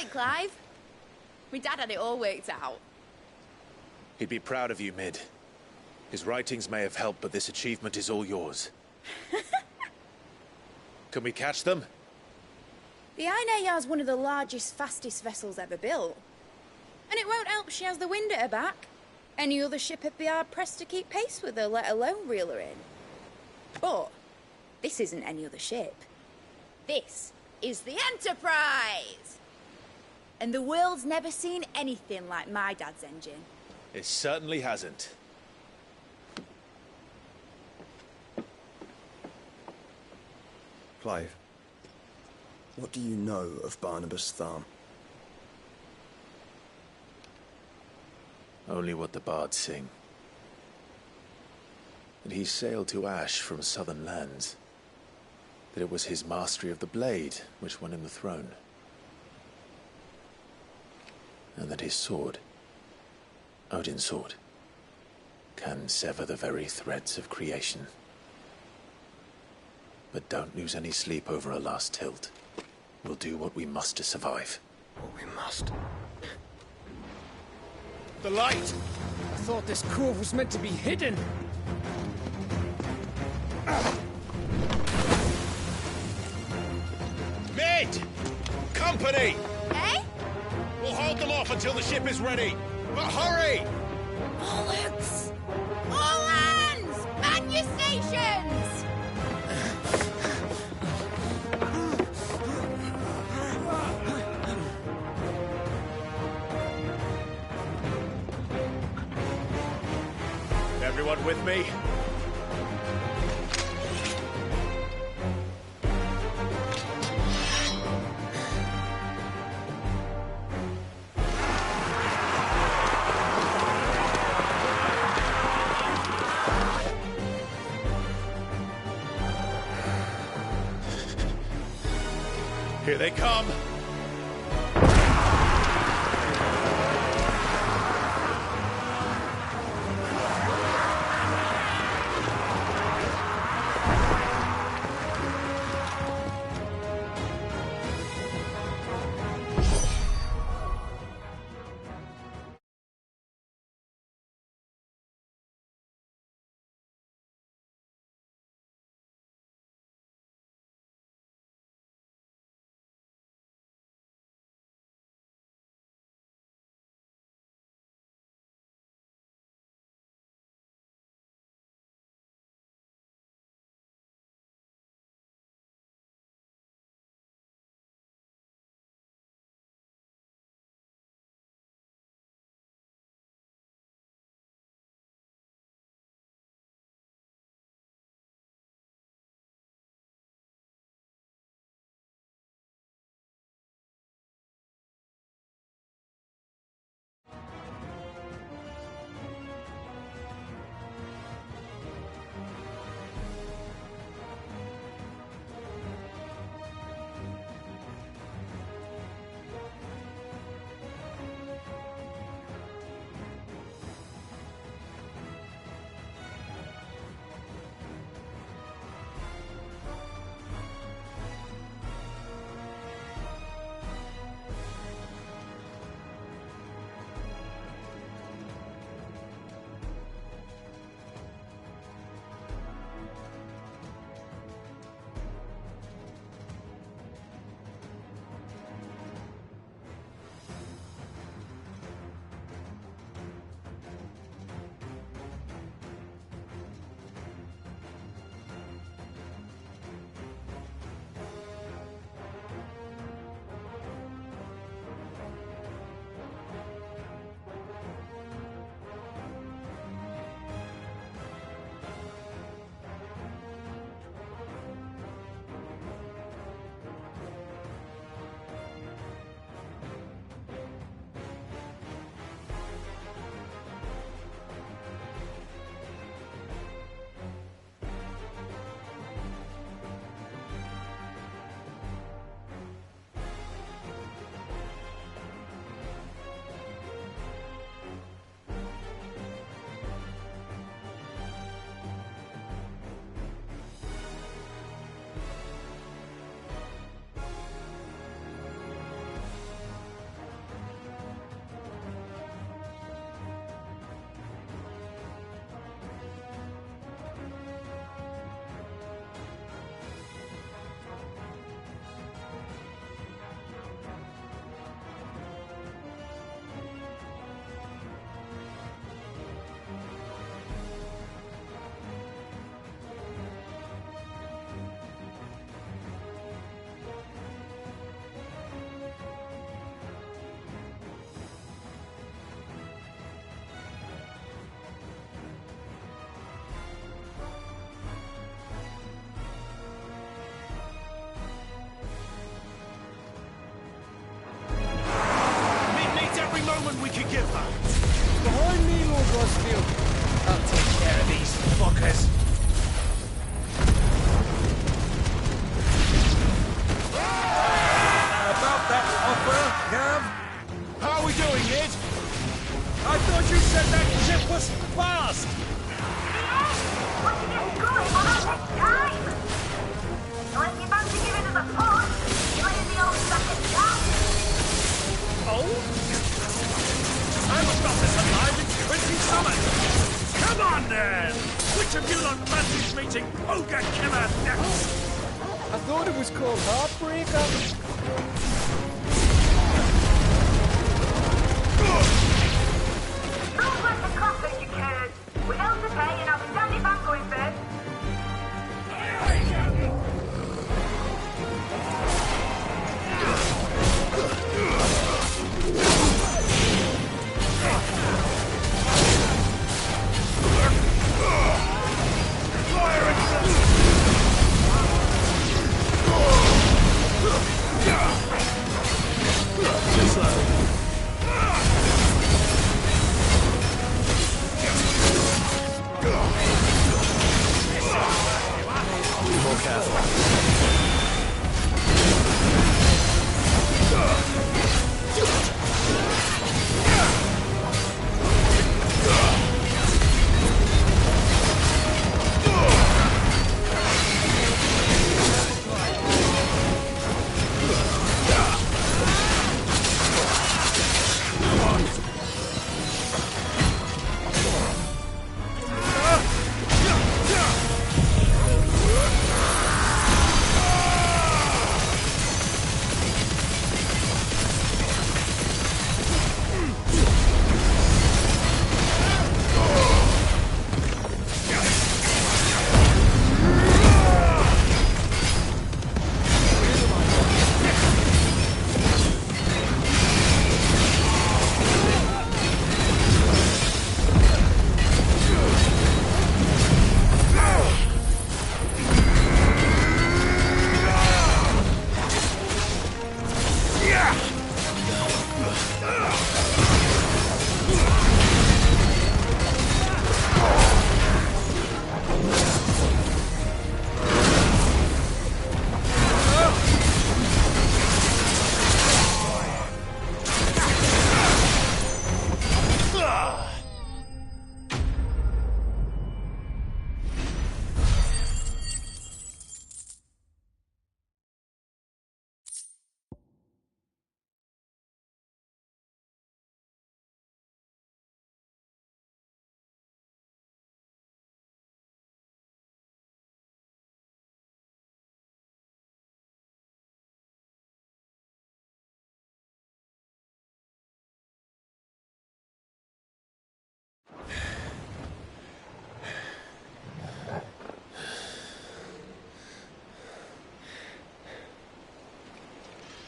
right, Clive. My dad had it all worked out. He'd be proud of you, Mid. His writings may have helped, but this achievement is all yours. Can we catch them? The Ainayar's one of the largest, fastest vessels ever built. And it won't help she has the wind at her back. Any other ship would be hard-pressed to keep pace with her, let alone reel her in. But this isn't any other ship. This is the Enterprise! And the world's never seen anything like my dad's engine. It certainly hasn't. Clive, what do you know of Barnabas Tharm? Only what the bards sing. That he sailed to Ash from southern lands. That it was his mastery of the blade which won him the throne. And that his sword, Odin's sword, can sever the very threads of creation. But don't lose any sleep over a last tilt. We'll do what we must to survive. What we must. The light! I thought this cove was meant to be hidden. Mid! Company! Eh? We'll hold them off until the ship is ready. But hurry! Bollocks! All hands! Man your stations! Everyone with me? Here they come! we doing, Ned? I thought you said that ship was fast! What you get going on our next time? Unless you fancy giving us a push, playing the old second chance. Oh? I will stop this alive in 20 summers! Come on, then! Which of you lot fancies meeting Ogre Killer next? I thought it was called Heartbreaker. Don't let the cockpit you curd. We're held to pay and I'll be standing back going first.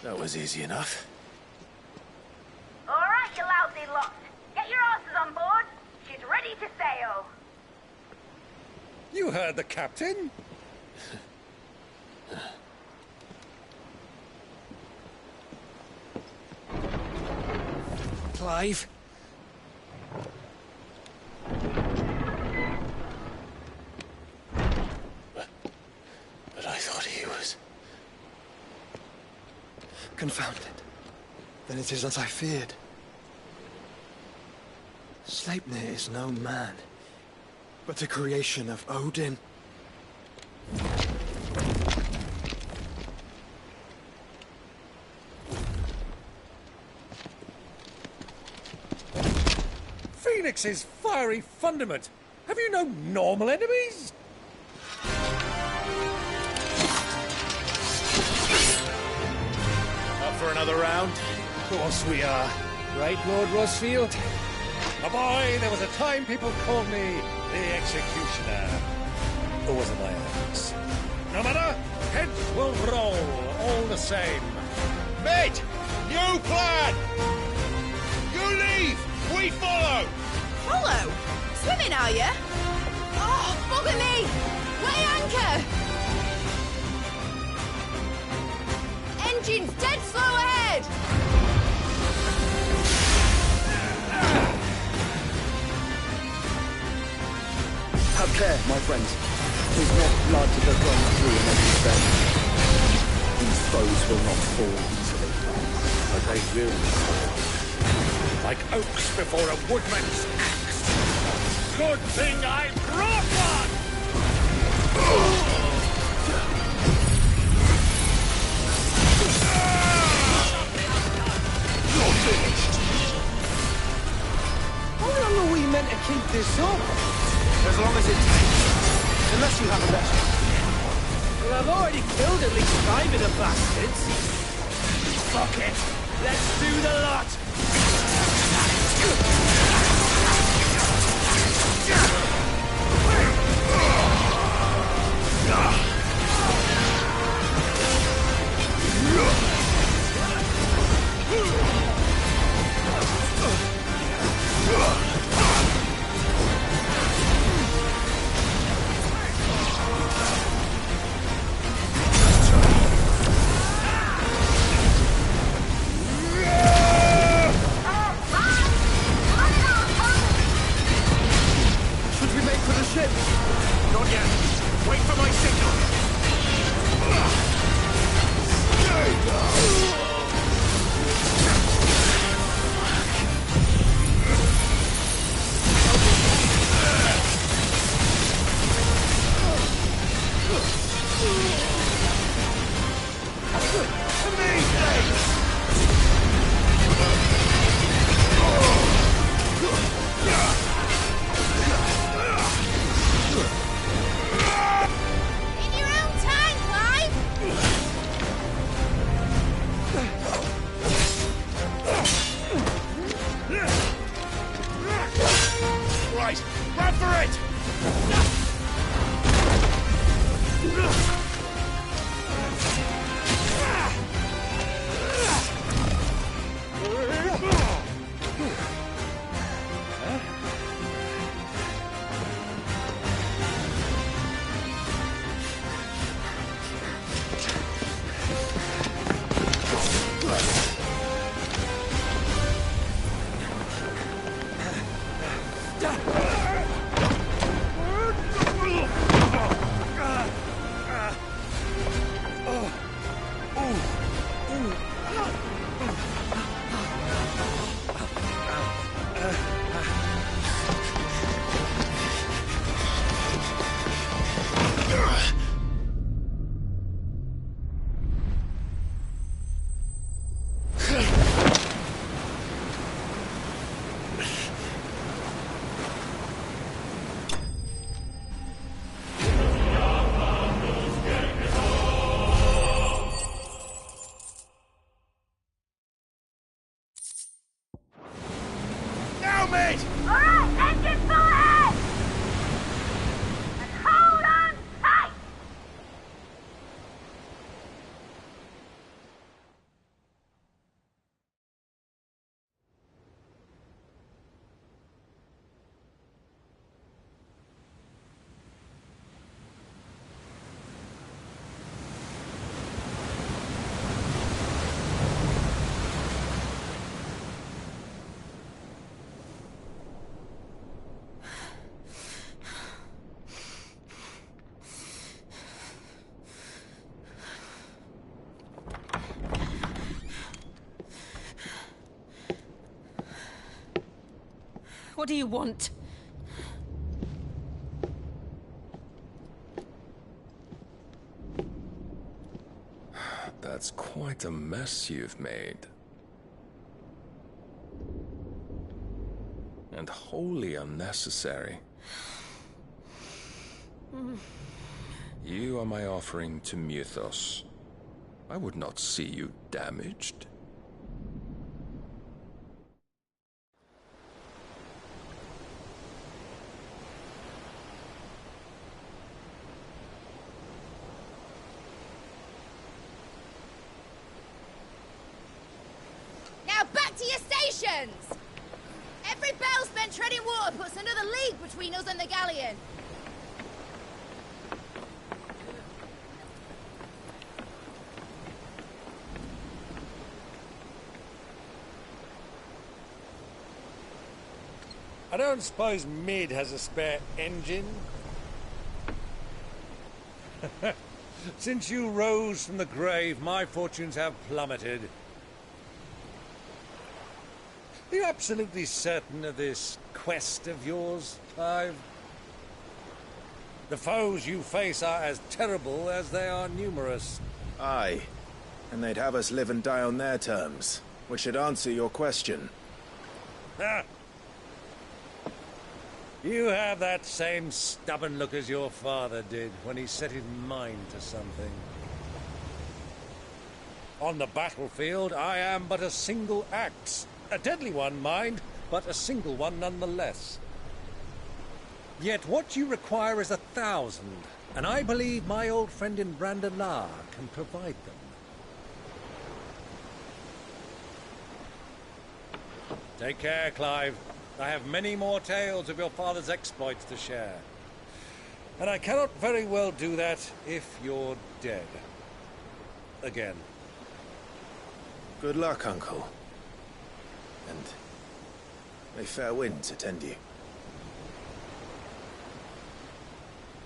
That was easy enough. All right, you lousy lot. Get your asses on board. She's ready to sail. You heard the captain. Clive? But I thought he was... Confounded. Then it is as I feared. Sleipnir is no man, but a creation of Odin. Phoenix's fiery fundament. Have you no normal enemies? Up for another round? Of course we are. Right, Lord Rosfield? My boy, there was a time people called me the Executioner. Or was it my axe? No matter, heads will roll, all the same. Mate! New plan! You leave! We follow! Follow? Swimming, are you? Oh, bugger me! Weigh anchor! Engine's dead slow ahead! Have care, my friends. 'Tis not blood that runs through in every vein. These foes will not fall easily. But they will. like oaks before a woodman's axe. Good thing I brought one! You're finished. How long are we meant to keep this up? As long as it takes. Unless you have a better. Well, I've already killed at least 5 of the bastards. Fuck it! Let's do the lot! Not yet. Wait for my signal. Run for it! Alright, engine full ahead! And hold on tight! What do you want? That's quite a mess you've made. And wholly unnecessary. You are my offering to Mythos. I would not see you damaged. Every bell spent treading water puts another league between us and the galleon. I don't suppose Mid has a spare engine? Since you rose from the grave, my fortunes have plummeted. Are you absolutely certain of this quest of yours, Clive? The foes you face are as terrible as they are numerous. Aye. And they'd have us live and die on their terms, which should answer your question. Ha! You have that same stubborn look as your father did when he set his mind to something. On the battlefield, I am but a single axe. A deadly one, mind, but a single one nonetheless. Yet what you require is 1,000, and I believe my old friend in Brandalar can provide them. Take care, Clive. I have many more tales of your father's exploits to share. And I cannot very well do that if you're dead. Again. Good luck, Uncle. And may fair winds attend you.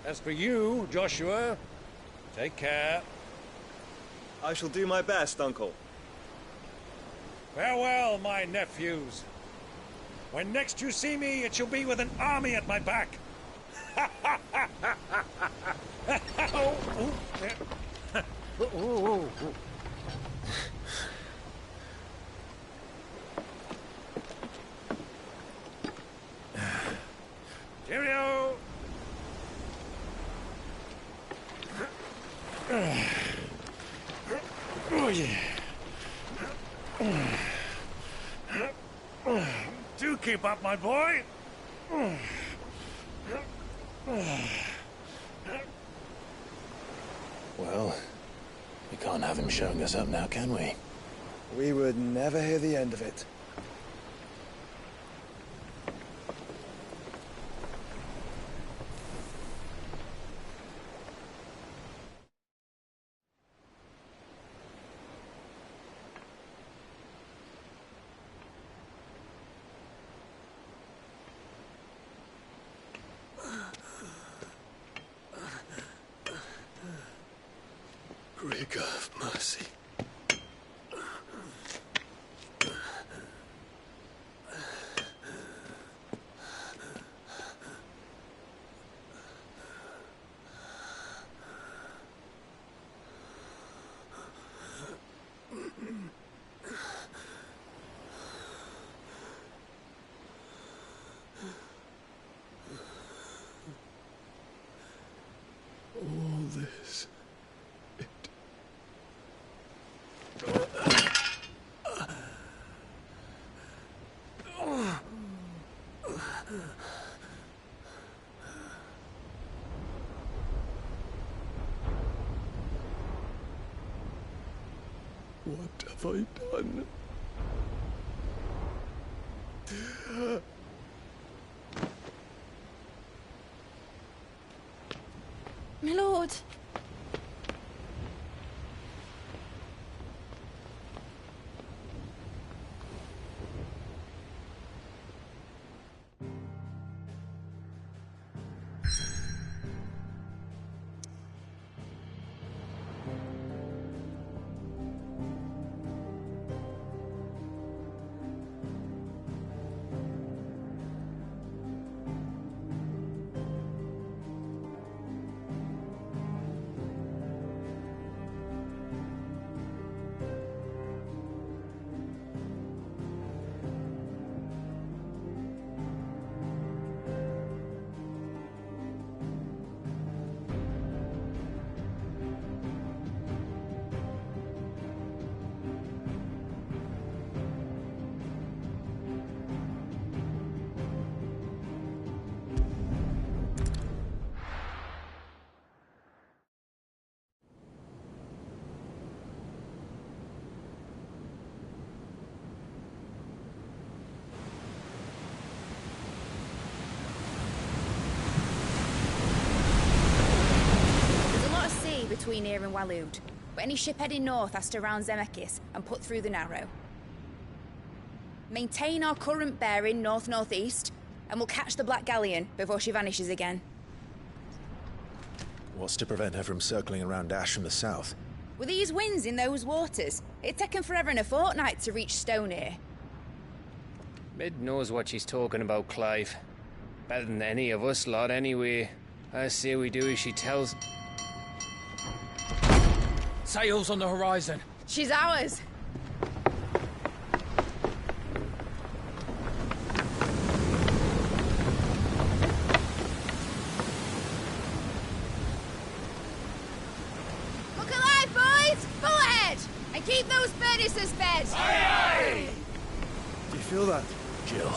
As for you, Joshua, take care. I shall do my best, Uncle. Farewell, my nephews. When next you see me, it shall be with an army at my back. Cheerio! Oh, yeah. Do keep up, my boy. Well, we can't have him showing us up now, can we? We would never hear the end of it. Rigor of mercy. All this. What have I done? My lord. Between here and Waloed, but any ship heading north has to round Zemeckis and put through the Narrow. Maintain our current bearing north-northeast, and we'll catch the Black Galleon before she vanishes again. What's to prevent her from circling around Ash from the south? With these winds in those waters, it'd taken forever and a fortnight to reach Stone here. Mid knows what she's talking about, Clive. Better than any of us lot, anyway. I say we do as she tells. Sails on the horizon. She's ours. Look alive, boys! Full ahead! And keep those furnaces fed! Aye, Do you feel that? Jill.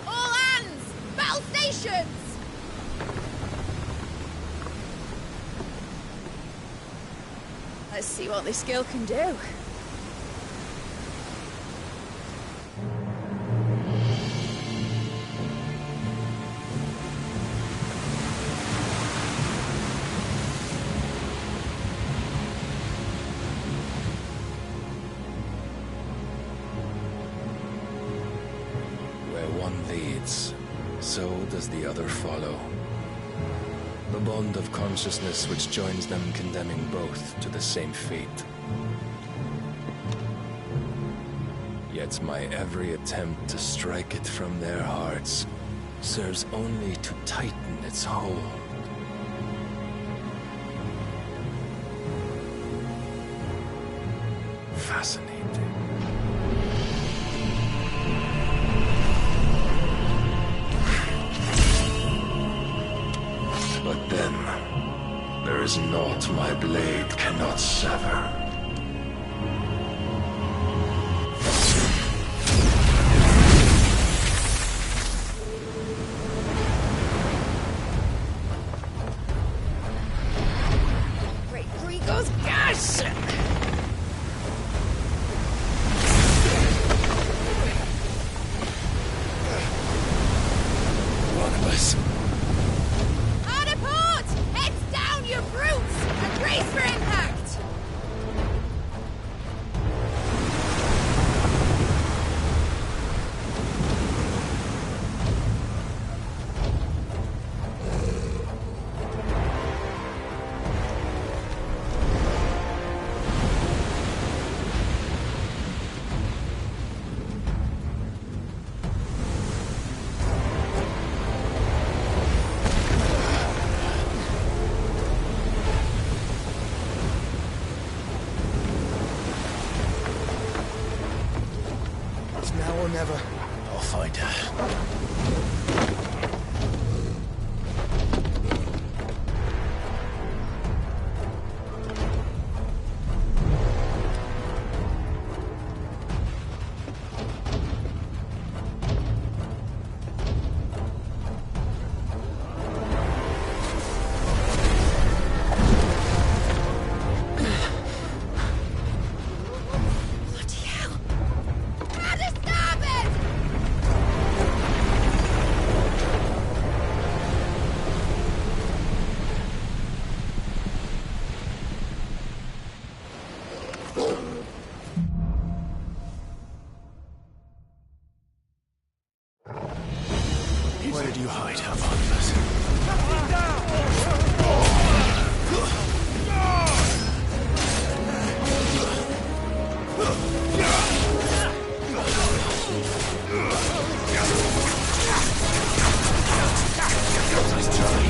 All hands! Battle stations! Let's see what this girl can do. Where one leads, so does the other follow. The bond of consciousness which joins them condemning both to the same fate. Yet my every attempt to strike it from their hearts serves only to tighten its hold. Fascinating. But then, there is naught my blade cannot sever. Great Gregor's gas! One of us. Hard apart! Heads down, you brutes! And brace for impact! It's now or never. I'll find her. Bloody hell! Out of starboard! Where did you hide, Barnabas? Nice try.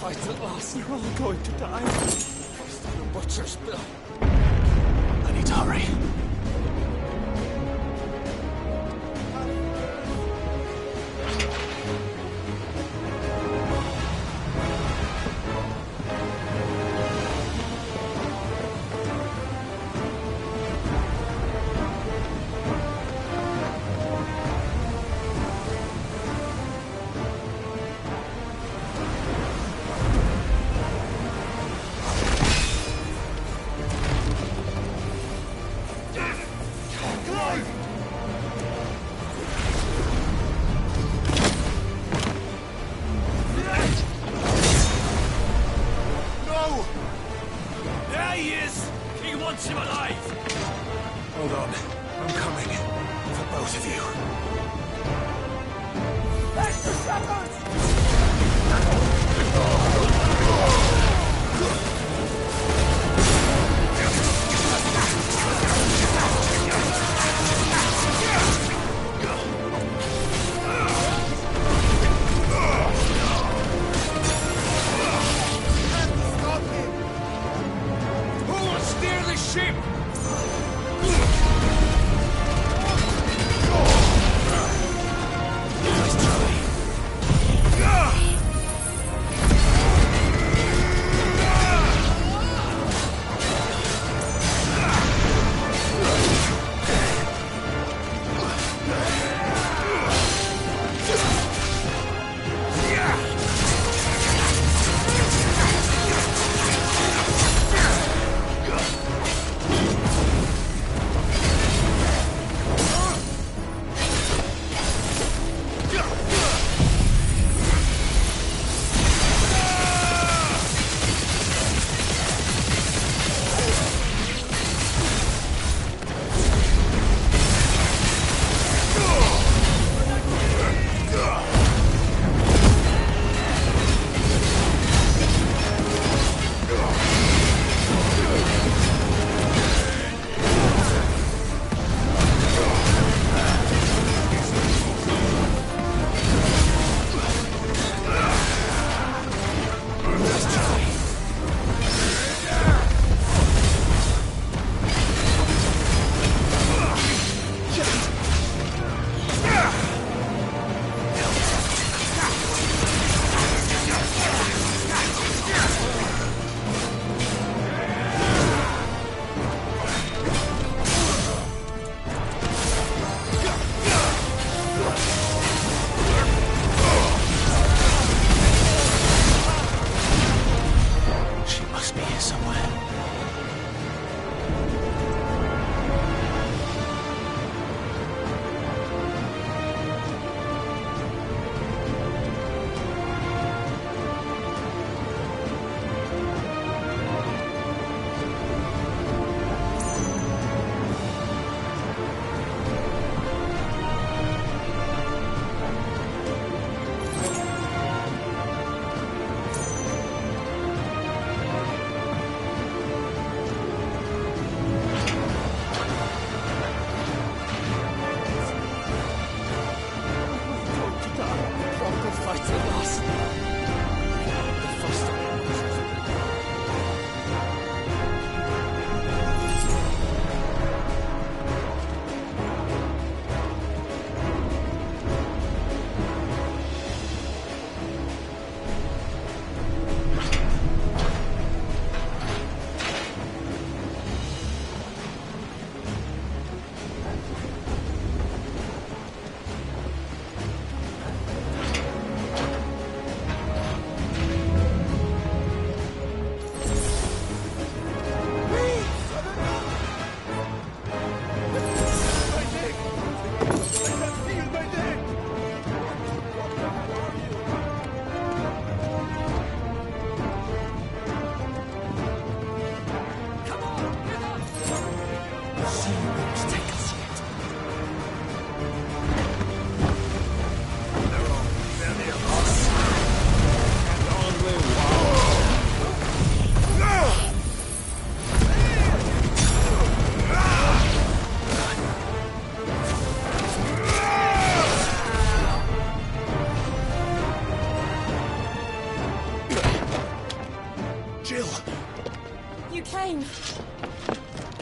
fight at last. You're all going to die. First on the butcher's bill. I need to hurry.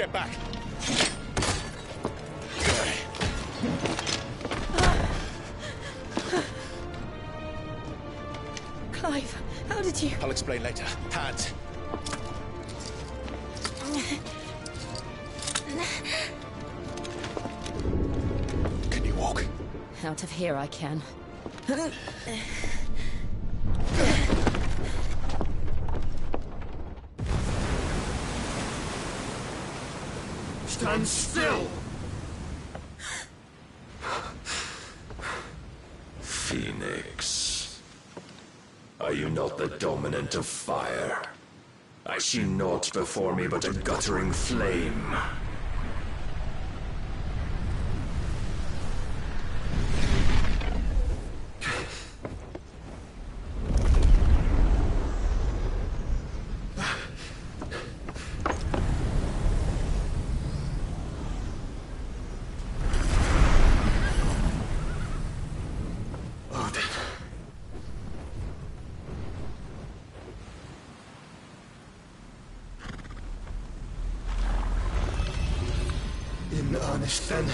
Get back! Clive, how did you... I'll explain later. Hands! Can you walk? Out of here I can. Stand still! Phoenix. Are you not the dominant of fire? I see naught before me but a guttering flame. In earnest, then.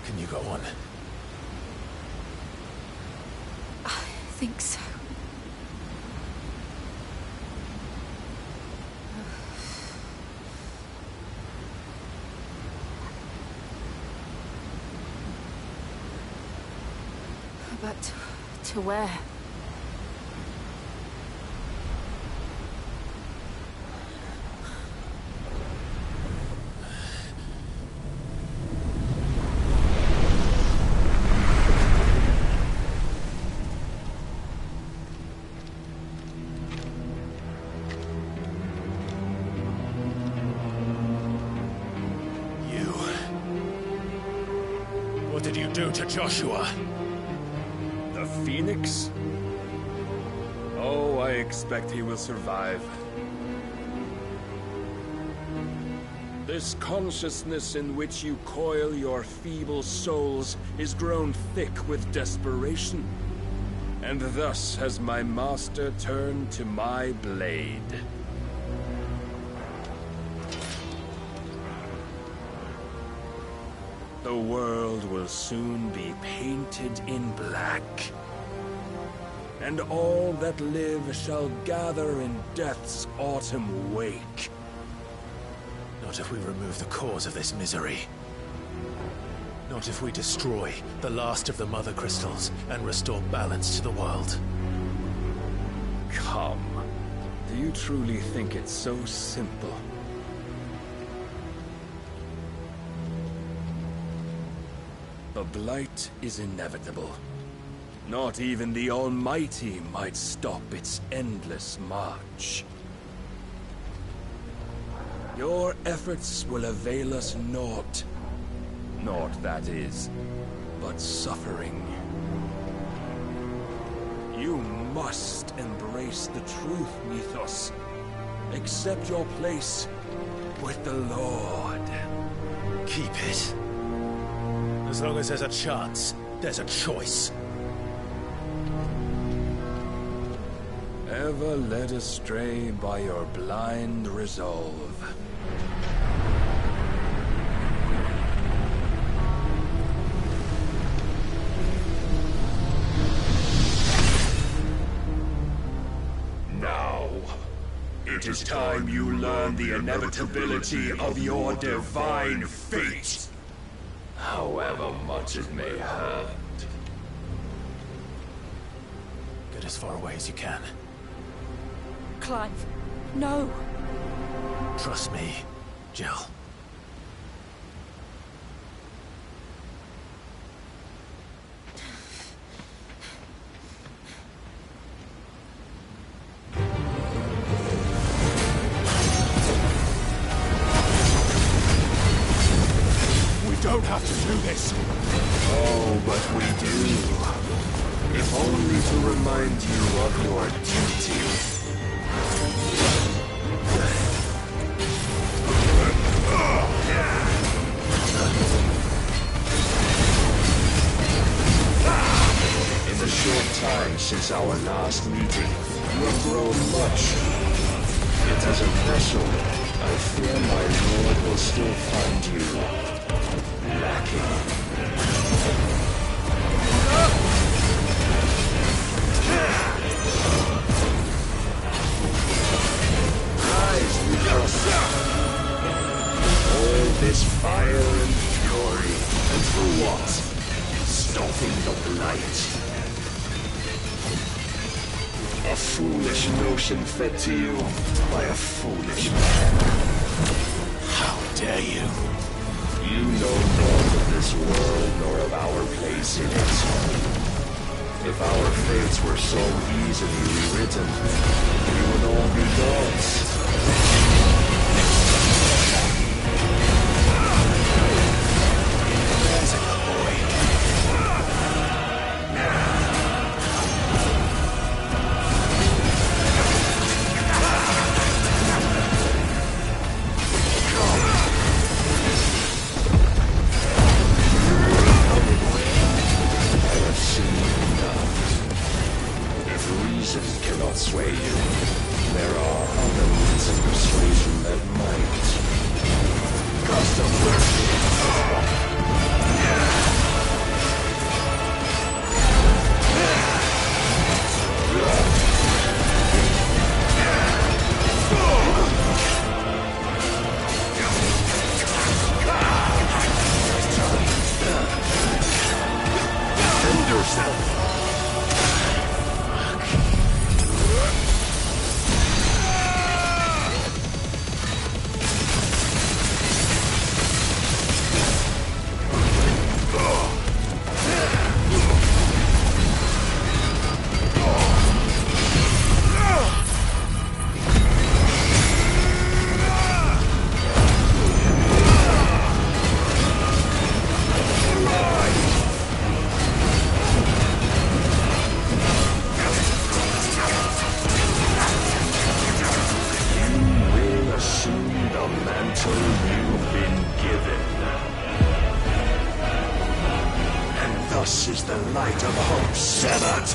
Can you go on? I think so. But to where? What did you do to Joshua? The Phoenix? Oh, I expect he will survive. This consciousness in which you coil your feeble souls is grown thick with desperation. And thus has my master turned to my blade. The world will soon be painted in black. And all that live shall gather in death's autumn wake. Not if we remove the cause of this misery. Not if we destroy the last of the Mother Crystals and restore balance to the world. Come. Do you truly think it's so simple? The blight is inevitable. Not even the Almighty might stop its endless march. Your efforts will avail us naught. Naught, that is, but suffering. You must embrace the truth, Mythos. Accept your place with the Lord. Keep it. As long as there's a chance, there's a choice. Ever led astray by your blind resolve. Now, it is time you learn the inevitability of your divine fate, however much it may hurt. Get as far away as you can. Clive, no. Trust me, Jill. We don't have to do this. Oh, but we do. If only to remind you of your duty. In the short time since our last meeting, you have grown much. Yet as a vessel, I fear my lord will still find you lacking. Rise with us. All this fire and fury, and for what? Stopping the blight. A foolish notion fed to you by a foolish man. How dare you? You know naught of this world nor of our place in it. If our fates were so easily rewritten, we would all be gods. There's a good boy. I have seen enough. If reason cannot sway you, there are other means of persuasion that might. Custom Defend yourself. Thus is the light of hope severed.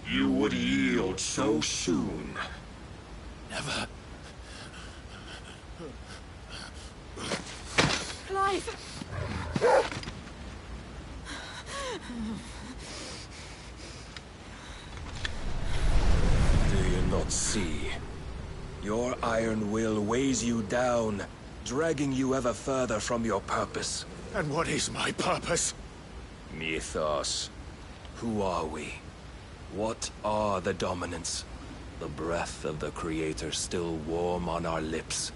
You would yield so soon. Never. Clive! Do you not see? Your iron will weighs you down, dragging you ever further from your purpose. And what is my purpose? Mythos. Who are we? What are the dominants? The breath of the Creator still warm on our lips.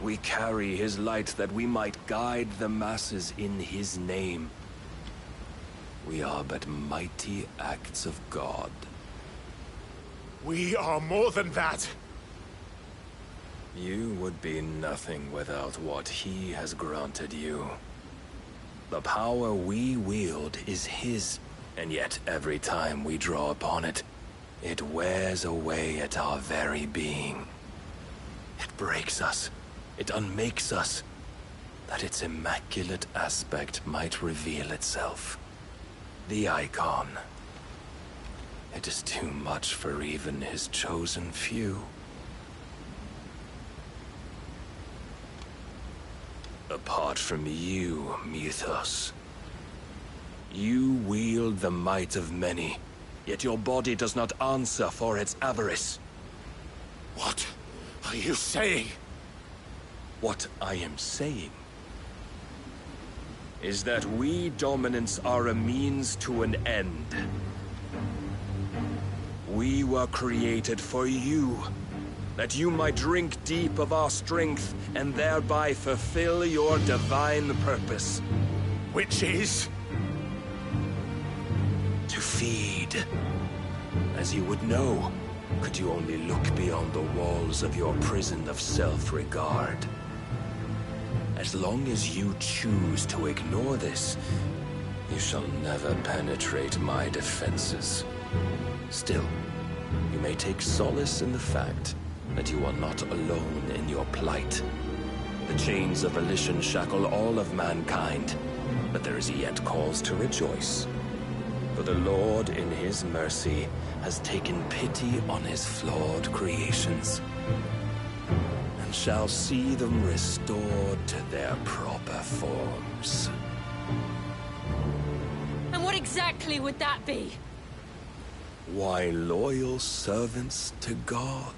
We carry his light that we might guide the masses in his name. We are but mighty acts of God. We are more than that. You would be nothing without what he has granted you. The power we wield is his, and yet every time we draw upon it, it wears away at our very being. It breaks us. It unmakes us, that its immaculate aspect might reveal itself. The icon. It is too much for even his chosen few. Apart from you, Mythos. You wield the might of many, yet your body does not answer for its avarice. What are you saying? What I am saying is that we dominants are a means to an end. We were created for you, that you might drink deep of our strength and thereby fulfill your divine purpose. Which is? To feed. As you would know, could you only look beyond the walls of your prison of self-regard. As long as you choose to ignore this, you shall never penetrate my defenses. Still, you may take solace in the fact that you are not alone in your plight. The chains of volition shackle all of mankind, but there is yet cause to rejoice. For the Lord, in his mercy, has taken pity on his flawed creations, and shall see them restored to their proper forms. And what exactly would that be? Why, loyal servants to God.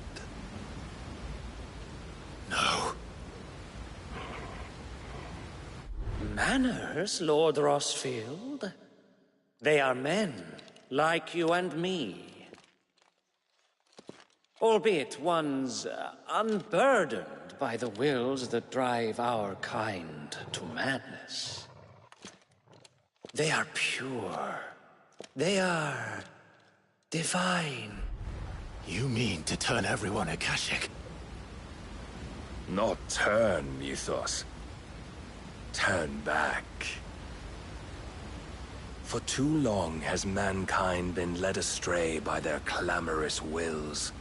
No. Manners, Lord Rosfield? They are men, like you and me. Albeit ones unburdened by the wills that drive our kind to madness. They are pure. They are divine. You mean to turn everyone Akashic? Not turn, Mythos. Turn back. For too long has mankind been led astray by their clamorous wills.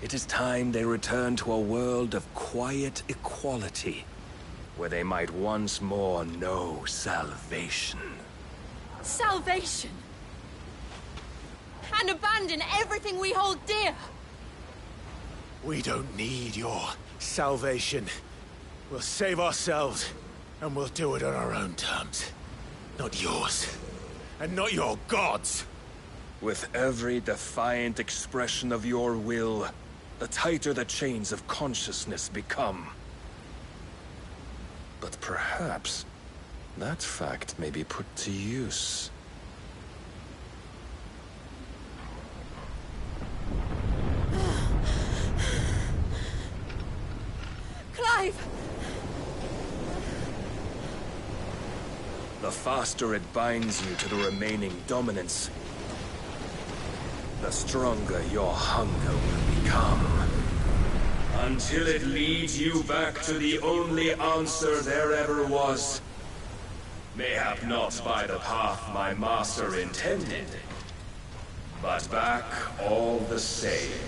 It is time they return to a world of quiet equality, where they might once more know salvation. Salvation? And abandon everything we hold dear? We don't need your salvation. We'll save ourselves, and we'll do it on our own terms. Not yours. And not your gods! With every defiant expression of your will, the tighter the chains of consciousness become. But perhaps that fact may be put to use. Clive! The faster it binds you to the remaining dominance, the stronger your hunger will become. Until it leads you back to the only answer there ever was. Mayhap not by the path my master intended, but back all the same.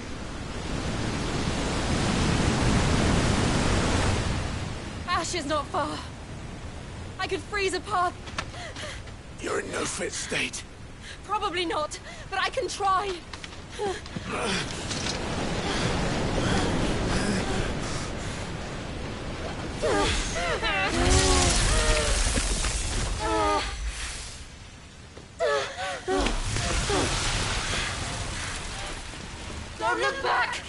Ash is not far. I could freeze a path. You're in no fit state. Probably not, but I can try. Don't look back!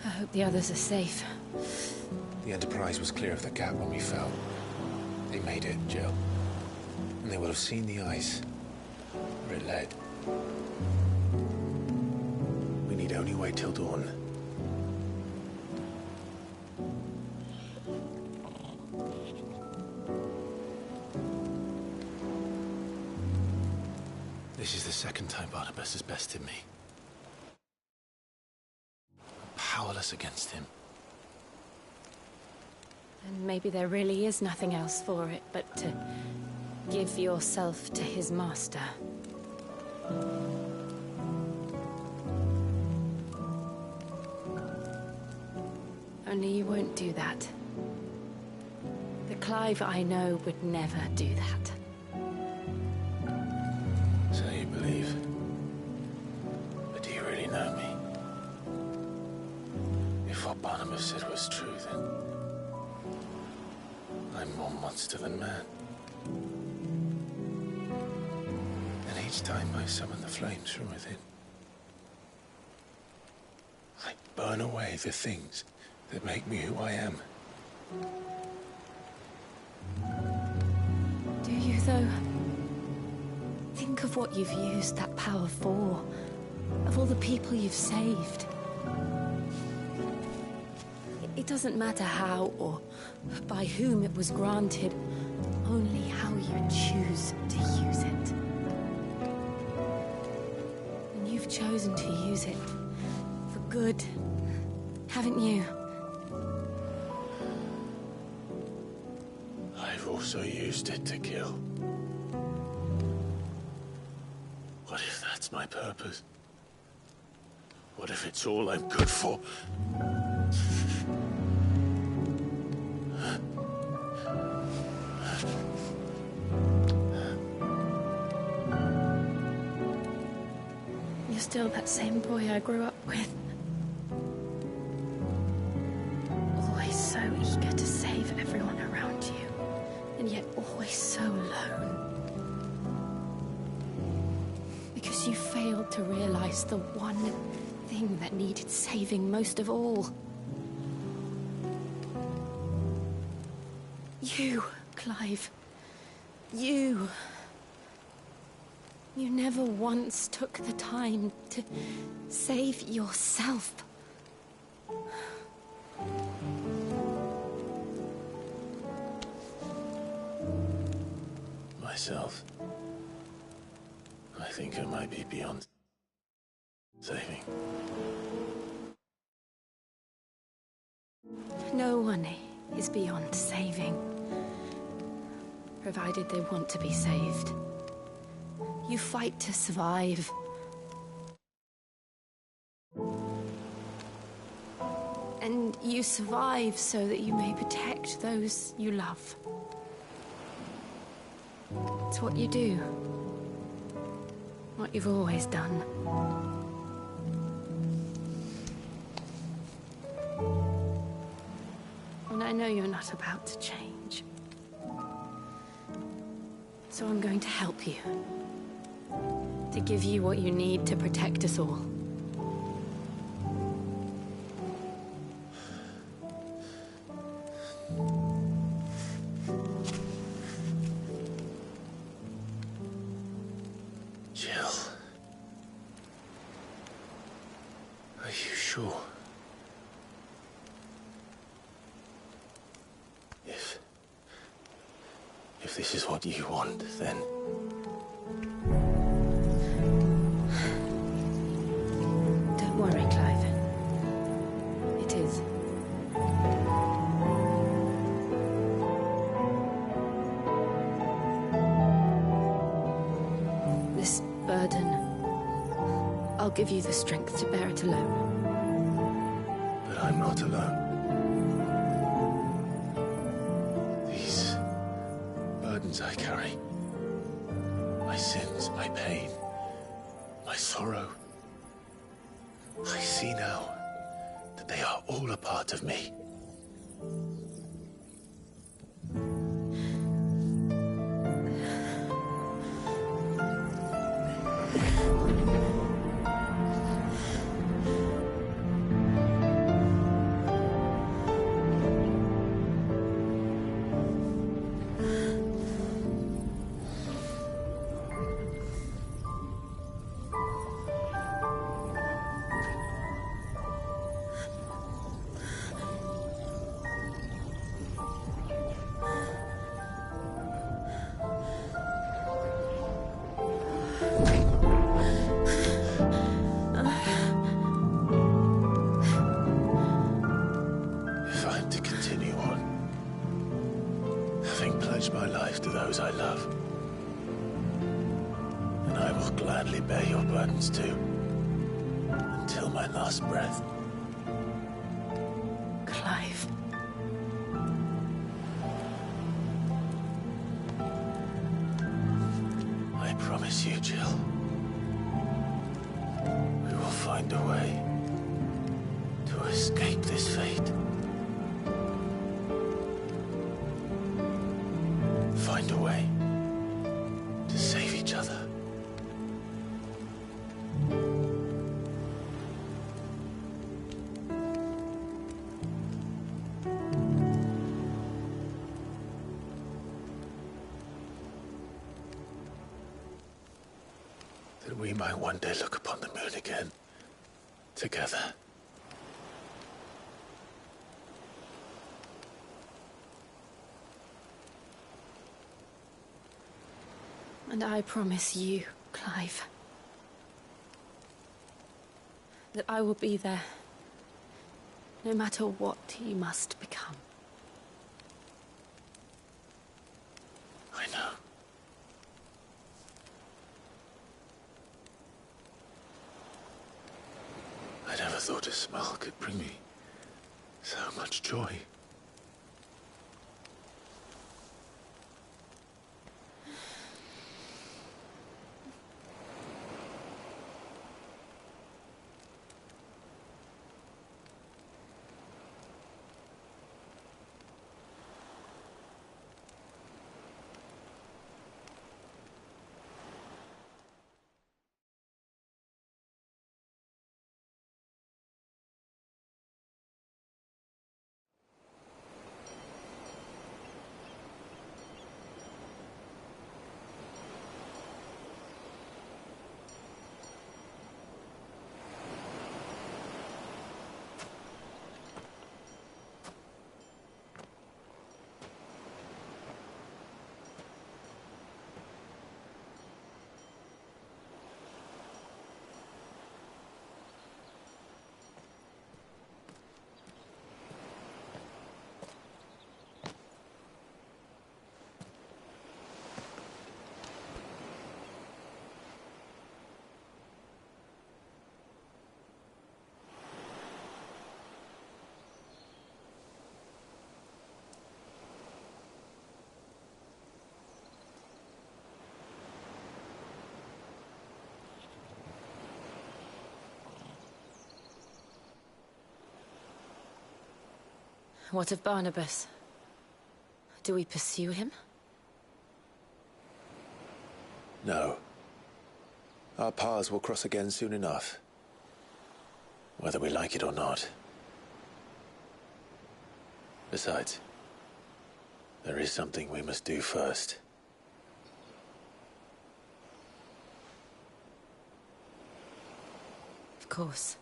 I hope the others are safe. The Enterprise was clear of the gap when we fell. They made it, Jill. And they will have seen the ice where it led. We need only wait till dawn. This is the second time Barnabas has bested me. I'm powerless against him. And maybe there really is nothing else for it but to give yourself to his master. Only you won't do that. The Clive I know would never do that. So you believe. But do you really know me? If what Barnabas said was true, then I'm more monster than man. And each time I summon the flames from within, I burn away the things that make me who I am. Do you, though? Think of what you've used that power for. Of all the people you've saved. It doesn't matter how or by whom it was granted, only how you choose to use it. And you've chosen to use it for good, haven't you? I've also used it to kill. What if that's my purpose? What if it's all I'm good for? You're still that same boy I grew up with. Always so eager to save everyone around you, and yet always so alone. Because you failed to realize the one thing that needed saving most of all. You, Clive. You. You never once took the time to save yourself. Myself. I think I might be beyond saving. No one is beyond saving, provided they want to be saved. You fight to survive. And you survive so that you may protect those you love. It's what you do. What you've always done. And I know you're not about to change. So I'm going to help you. To give you what you need to protect us all. Jill. Are you sure? If this is what you want, then... Don't worry, Clive. It is. This burden, I'll give you the strength to bear it alone. But I'm not alone. These burdens I carry, my sins, my pain, my sorrow, I see now that they are all a part of me. having pledged my life to those I love. And I will gladly bear your burdens too, until my last breath. Clive. I promise you, Jill. We will find a way to escape this fate. Find a way to save each other. That we might one day look upon the moon again, together. And I promise you, Clive, that I will be there, no matter what you must become. I know. I never thought a smile could bring me so much joy. What of Barnabas? Do we pursue him? No. Our paths will cross again soon enough. Whether we like it or not. Besides, there is something we must do first. Of course.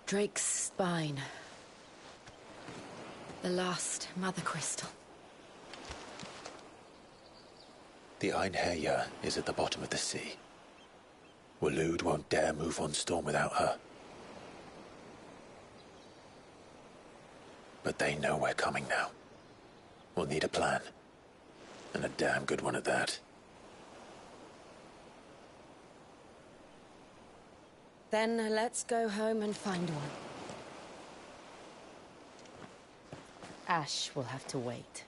Drake's spine. The last Mother Crystal. The Einherjar is at the bottom of the sea. Waloed won't dare move on Storm without her. But they know we're coming now. We'll need a plan. And a damn good one at that. Then let's go home and find one. Ash will have to wait.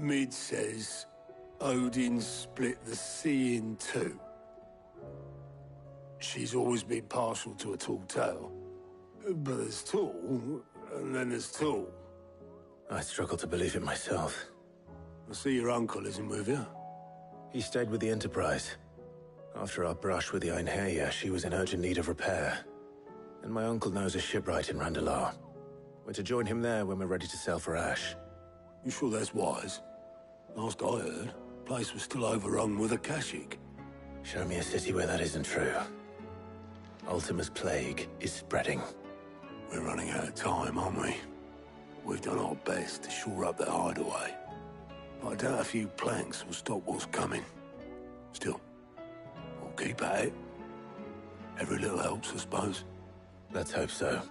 Mid says Odin split the sea in two. She's always been partial to a tall tale. But there's tall, and then there's tall. I struggle to believe it myself. I see your uncle isn't with you. He stayed with the Enterprise. After our brush with the Einherja, she was in urgent need of repair. And my uncle knows a shipwright in Randalar. We're to join him there when we're ready to sail for Ash. You sure that's wise? Last I heard, the place was still overrun with Akashic. Show me a city where that isn't true. Ultima's plague is spreading. We're running out of time, aren't we? We've done our best to shore up that hideaway. But I doubt a few planks will stop what's coming. Still, we'll keep at it. Every little helps, I suppose. Let's hope so.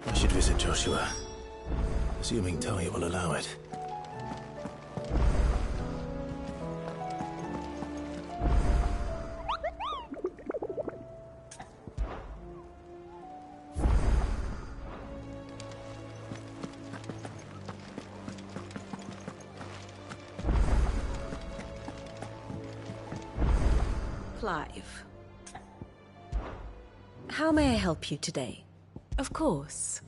I should visit Joshua. Assuming Talia will allow it. Clive. How may I help you today? Of course.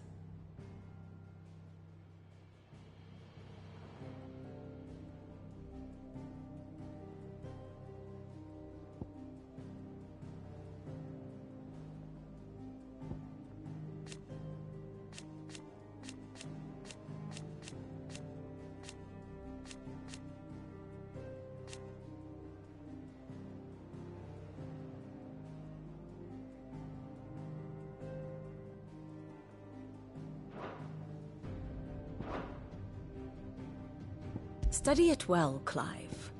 Study it well, Clive.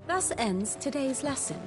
Thus ends today's lesson.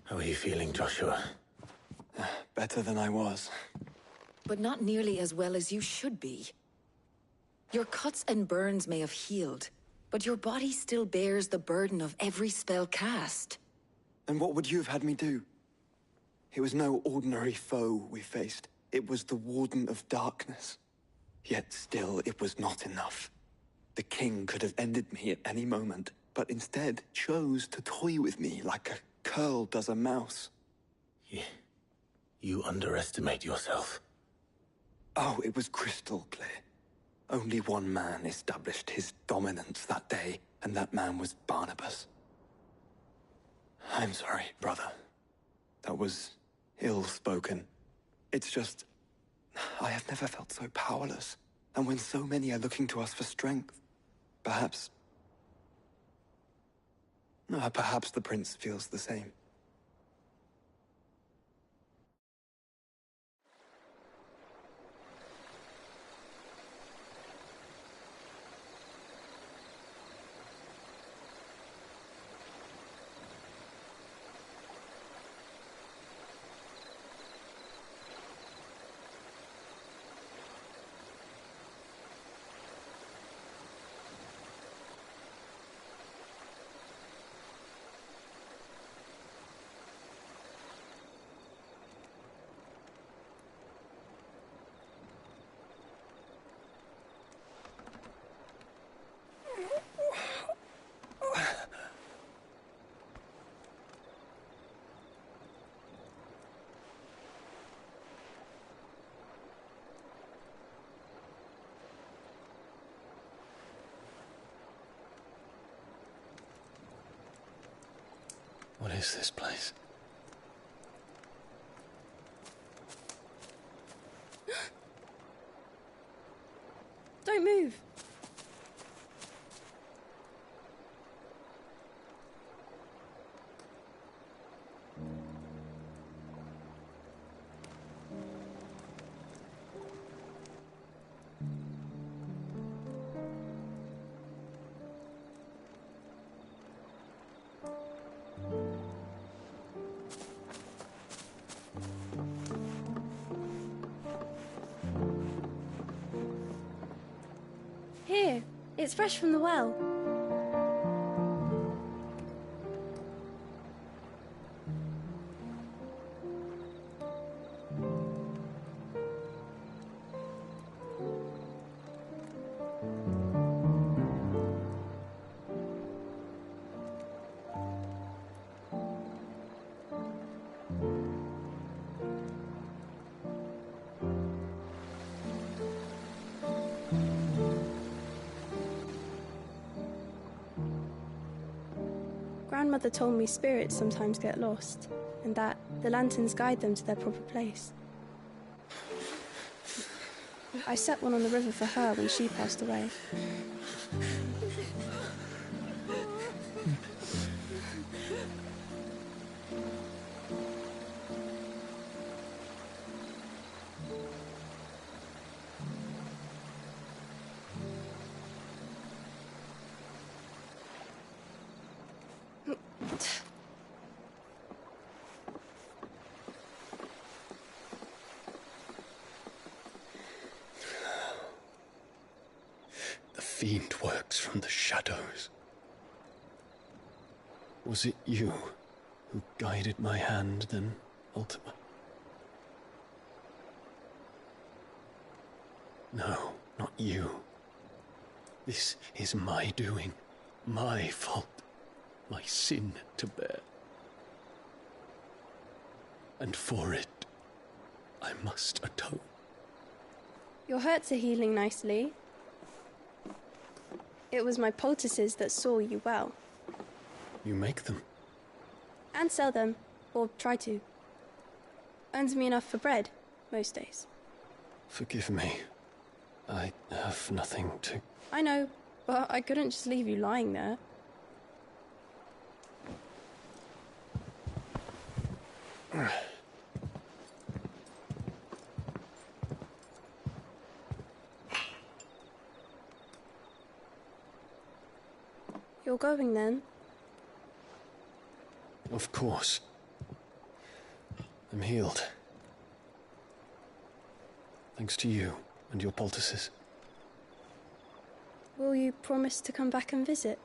How are you feeling, Joshua? Better than I was. But not nearly as well as you should be. Your cuts and burns may have healed, but your body still bears the burden of every spell cast. And what would you have had me do? It was no ordinary foe we faced. It was the Warden of Darkness. Yet still, it was not enough. The king could have ended me at any moment, but instead chose to toy with me like a curl does a mouse. You underestimate yourself. Oh, it was crystal clear. Only one man established his dominance that day, and that man was Barnabas. I'm sorry, brother. That was ill-spoken. It's just, I have never felt so powerless. And when so many are looking to us for strength, perhaps the prince feels the same. What is this place? Don't move. Here, it's fresh from the well. Grandmother told me spirits sometimes get lost, and that the lanterns guide them to their proper place. I set one on the river for her when she passed away. The fiend works from the shadows. Was it you who guided my hand then, Ultima? No, not you. This is my doing, my fault, my sin to bear. And for it, I must atone. Your hurts are healing nicely. It was my poultices that saw you well. You make them? And sell them, or try to. Earns me enough for bread, most days. Forgive me. I have nothing to... I know, but I couldn't just leave you lying there. You're going then? Of course. I'm healed. Thanks to you and your poultices. Will you promise to come back and visit?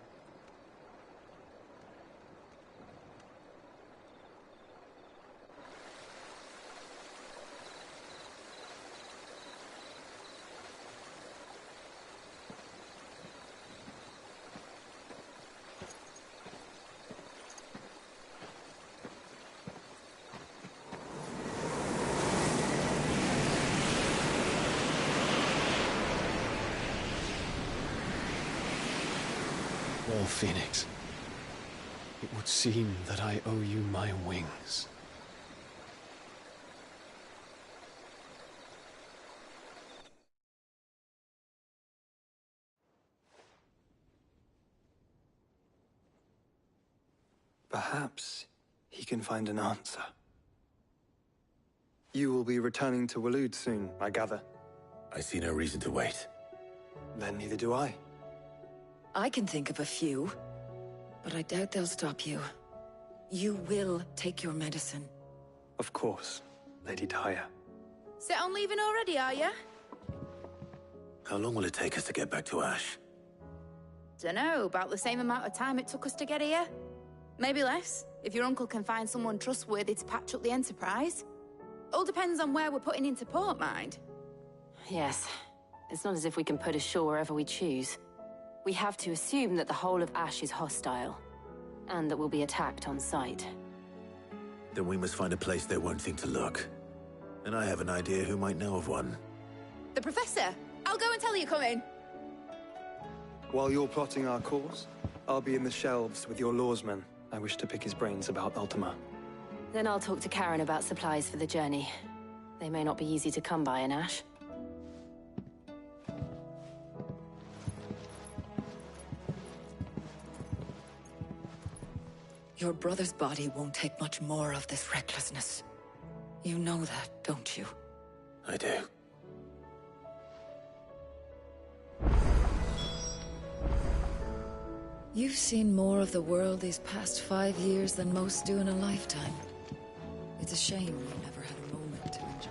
Well, Phoenix, it would seem that I owe you my wings. Perhaps he can find an answer. You will be returning to Waloed soon, I gather. I see no reason to wait. Then neither do I. I can think of a few, but I doubt they'll stop you. You will take your medicine. Of course, Lady Daya. Set on leaving already, are you? How long will it take us to get back to Ash? Dunno, about the same amount of time it took us to get here. Maybe less, if your uncle can find someone trustworthy to patch up the Enterprise. All depends on where we're putting into port, mind. Yes. It's not as if we can put ashore wherever we choose. We have to assume that the whole of Ash is hostile, and that we'll be attacked on sight. Then we must find a place they won't think to look. And I have an idea who might know of one. The Professor! I'll go and tell you coming! While you're plotting our course, I'll be in the shelves with your lawsman. I wish to pick his brains about Ultima. Then I'll talk to Karen about supplies for the journey. They may not be easy to come by in Ash. Your brother's body won't take much more of this recklessness. You know that, don't you? I do. You've seen more of the world these past 5 years than most do in a lifetime. It's a shame you never had a moment to enjoy.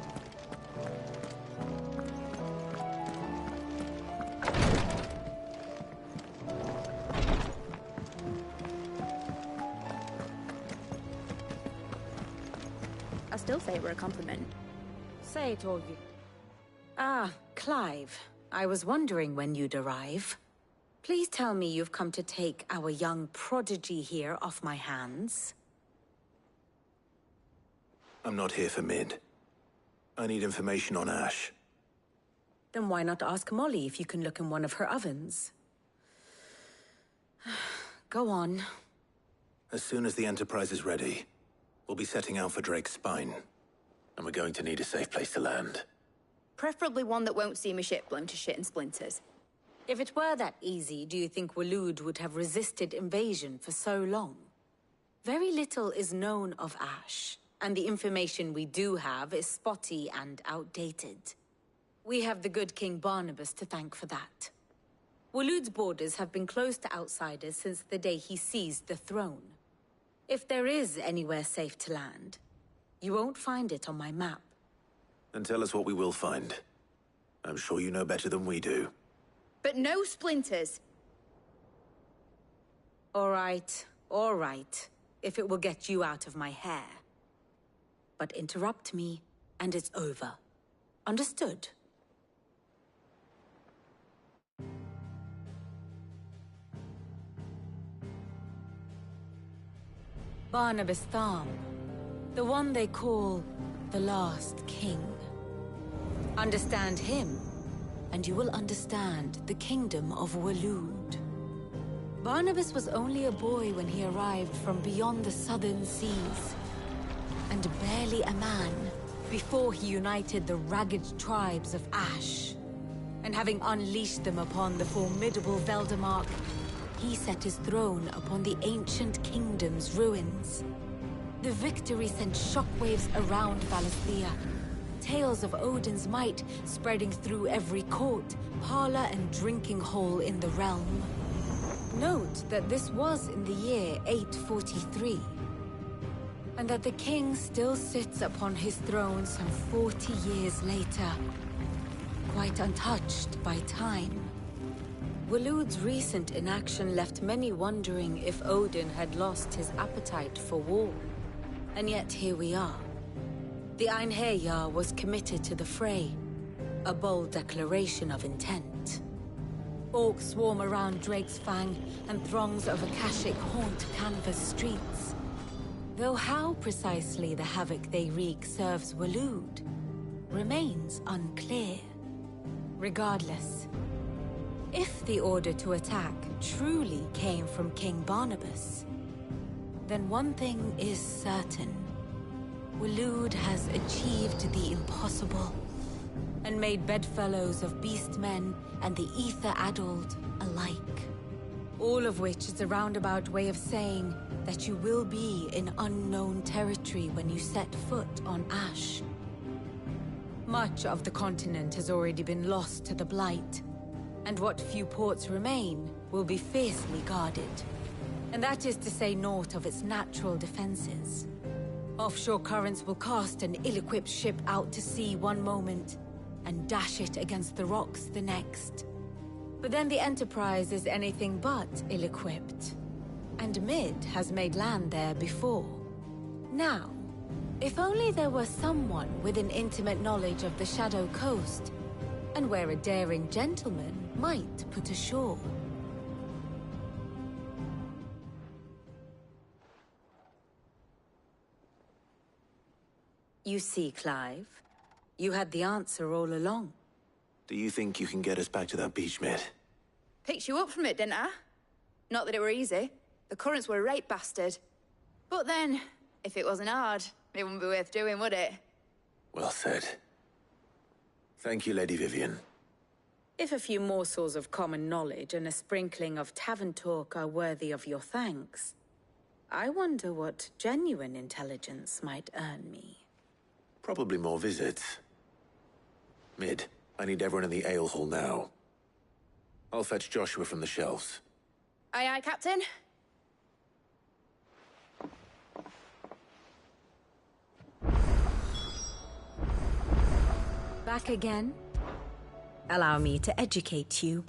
I still say it were a compliment. Say it all you... Ah, Clive. I was wondering when you'd arrive. Please tell me you've come to take our young prodigy here off my hands. I'm not here for Mid. I need information on Ash. Then why not ask Molly if you can look in one of her ovens? Go on. As soon as the Enterprise is ready, we'll be setting out for Drake's Spine. And we're going to need a safe place to land. Preferably one that won't see my ship blown to shit and splinters. If it were that easy, do you think Waloed would have resisted invasion for so long? Very little is known of Ash, and the information we do have is spotty and outdated. We have the good King Barnabas to thank for that. Waloed's borders have been closed to outsiders since the day he seized the throne. If there is anywhere safe to land, you won't find it on my map. Then tell us what we will find. I'm sure you know better than we do. But no splinters. All right, if it will get you out of my hair. But interrupt me, and it's over. Understood? Barnabas Tharm. The one they call the Last King. Understand him, and you will understand the kingdom of Waloed. Barnabas was only a boy when he arrived from beyond the southern seas, and barely a man before he united the ragged tribes of Ash. And having unleashed them upon the formidable Veldemark, he set his throne upon the ancient kingdom's ruins. The victory sent shockwaves around Valisthea, tales of Odin's might spreading through every court, parlor, and drinking hole in the realm. Note that this was in the year 843, and that the king still sits upon his throne some 40 years later, quite untouched by time. Waloed's recent inaction left many wondering if Odin had lost his appetite for war. And yet here we are. The Einherjar was committed to the fray, a bold declaration of intent. Orcs swarm around Drake's Fang, and throngs of Akashic haunt Canvas streets. Though how precisely the havoc they wreak serves Waloed remains unclear. Regardless, if the order to attack truly came from King Barnabas, then one thing is certain. Waloed has achieved the impossible, and made bedfellows of beastmen and the ether-addled alike. All of which is a roundabout way of saying that you will be in unknown territory when you set foot on Ash. Much of the continent has already been lost to the Blight, and what few ports remain will be fiercely guarded. And that is to say naught of its natural defenses. Offshore currents will cast an ill-equipped ship out to sea one moment, and dash it against the rocks the next. But then the Enterprise is anything but ill-equipped. And Mid has made land there before. Now, if only there were someone with an intimate knowledge of the Shadow Coast, and where a daring gentleman might put ashore. You see, Clive, you had the answer all along. Do you think you can get us back to that beach, Mid? Picked you up from it, didn't I? Not that it were easy. The currents were a right bastard. But then, if it wasn't hard, it wouldn't be worth doing, would it? Well said. Thank you, Lady Vivian. If a few morsels of common knowledge and a sprinkling of tavern talk are worthy of your thanks, I wonder what genuine intelligence might earn me. Probably more visits. Mid, I need everyone in the ale hall now. I'll fetch Joshua from the shelves. Aye, aye, Captain. Back again? Allow me to educate you.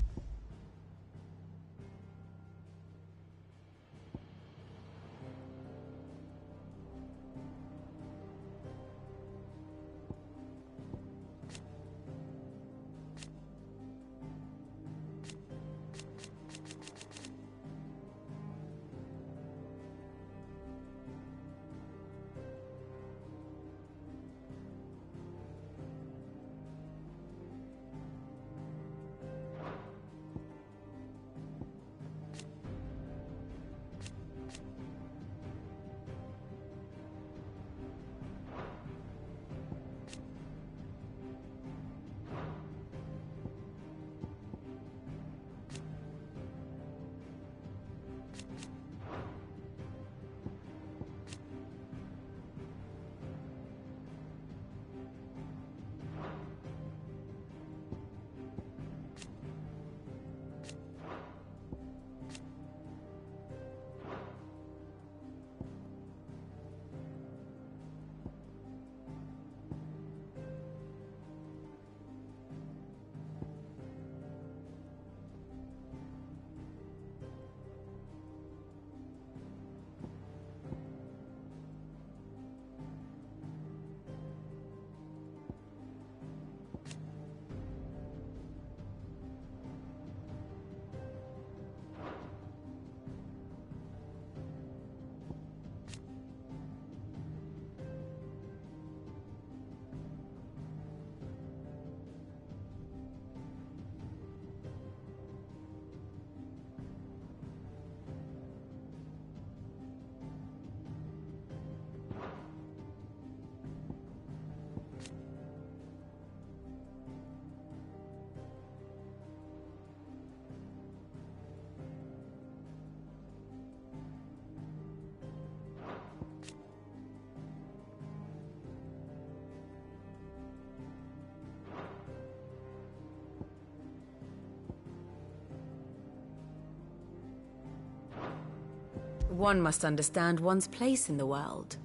One must understand one's place in the world.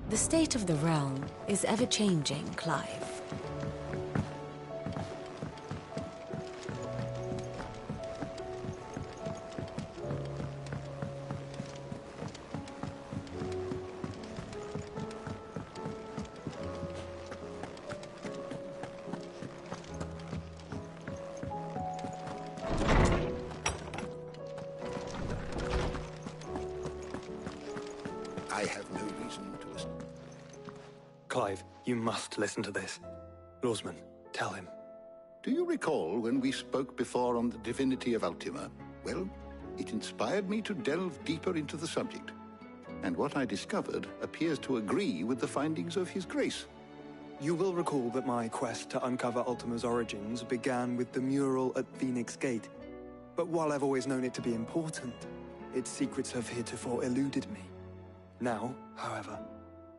The state of the realm is ever-changing, Clive. I have no reason to... Clive, you must listen to this. Lawsman, tell him. Do you recall when we spoke before on the divinity of Ultima? Well, it inspired me to delve deeper into the subject. And what I discovered appears to agree with the findings of His Grace. You will recall that my quest to uncover Ultima's origins began with the mural at Phoenix Gate. But while I've always known it to be important, its secrets have heretofore eluded me. Now, however,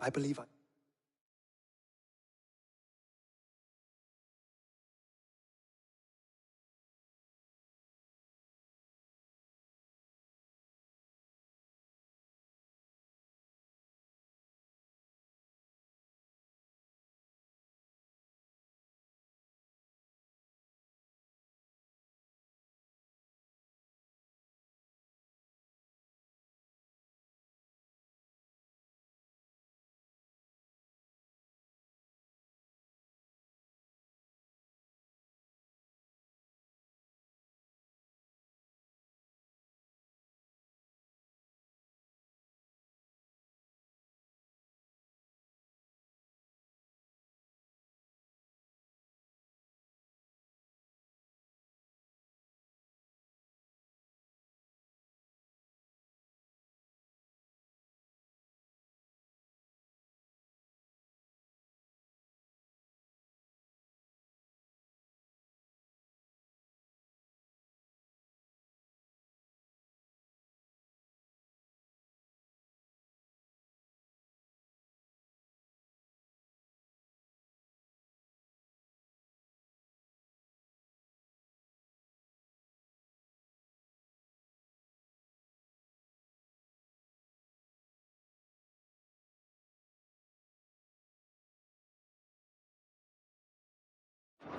I believe I...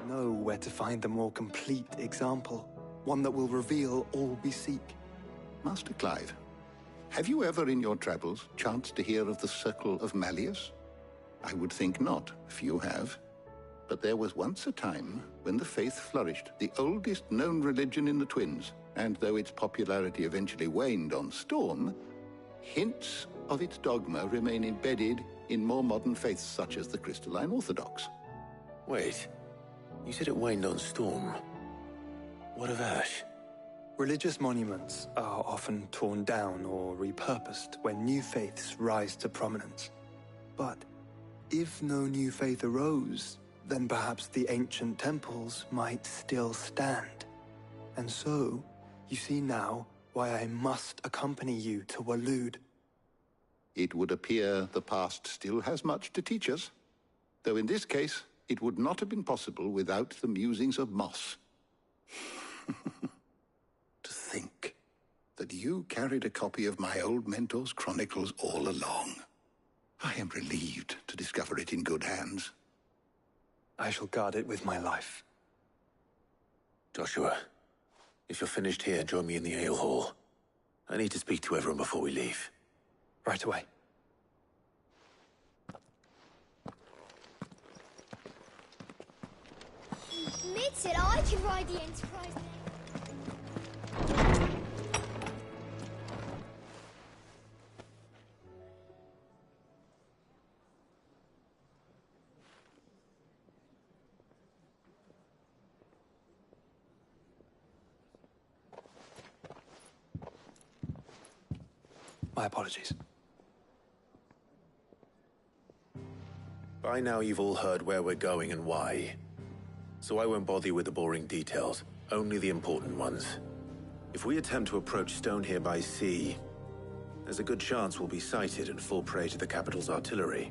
know where to find the more complete example, one that will reveal all we seek. Master Clive, have you ever in your travels chanced to hear of the Circle of Malleus? I would think not, few have. But there was once a time when the faith flourished, the oldest known religion in the Twins, and though its popularity eventually waned on Storm, hints of its dogma remain embedded in more modern faiths such as the Crystalline Orthodox. Wait, you said it waned on Storm. What of Ash? Religious monuments are often torn down or repurposed when new faiths rise to prominence. But if no new faith arose, then perhaps the ancient temples might still stand. And so, you see now why I must accompany you to Waloed. It would appear the past still has much to teach us, though in this case, it would not have been possible without the musings of Moss. To think that you carried a copy of my old mentor's chronicles all along. I am relieved to discover it in good hands. I shall guard it with my life. Joshua, if you're finished here, join me in the ale hall. I need to speak to everyone before we leave. Right away. Admitted I could ride the Enterprise name. My apologies. By now you've all heard where we're going and why. So I won't bother you with the boring details, only the important ones. If we attempt to approach Stone here by sea, there's a good chance we'll be sighted and fall prey to the capital's artillery.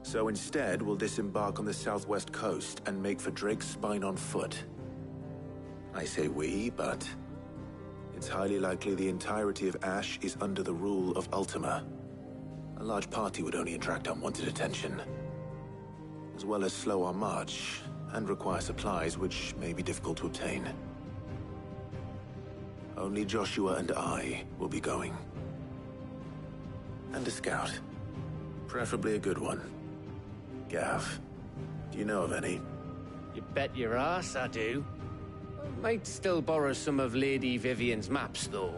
So instead, we'll disembark on the southwest coast and make for Drake's Spine on foot. I say we, but it's highly likely the entirety of Ash is under the rule of Ultima. A large party would only attract unwanted attention, as well as slow our march and require supplies which may be difficult to obtain. Only Joshua and I will be going. And a scout. Preferably a good one. Gav, do you know of any? You bet your ass I do. Might still borrow some of Lady Vivian's maps, though.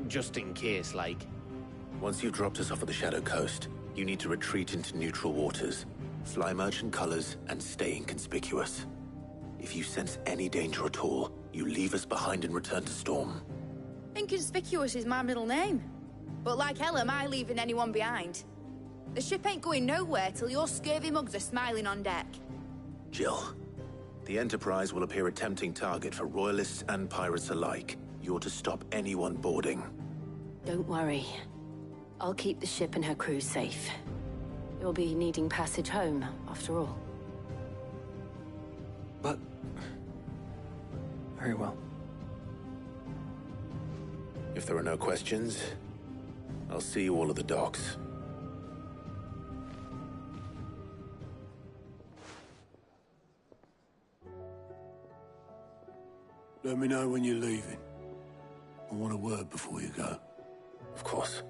Just in case, like. Once you've dropped us off at the Shadow Coast, you need to retreat into neutral waters, fly merchant colors, and stay inconspicuous. If you sense any danger at all, you leave us behind and return to Storm. Inconspicuous is my middle name. But like hell am I leaving anyone behind. The ship ain't going nowhere till your scurvy mugs are smiling on deck. Jill, the Enterprise will appear a tempting target for royalists and pirates alike. You're to stop anyone boarding. Don't worry. I'll keep the ship and her crew safe. You'll be needing passage home, after all. But... very well. If there are no questions, I'll see you all at the docks. Let me know when you're leaving. I want a word before you go. Of course.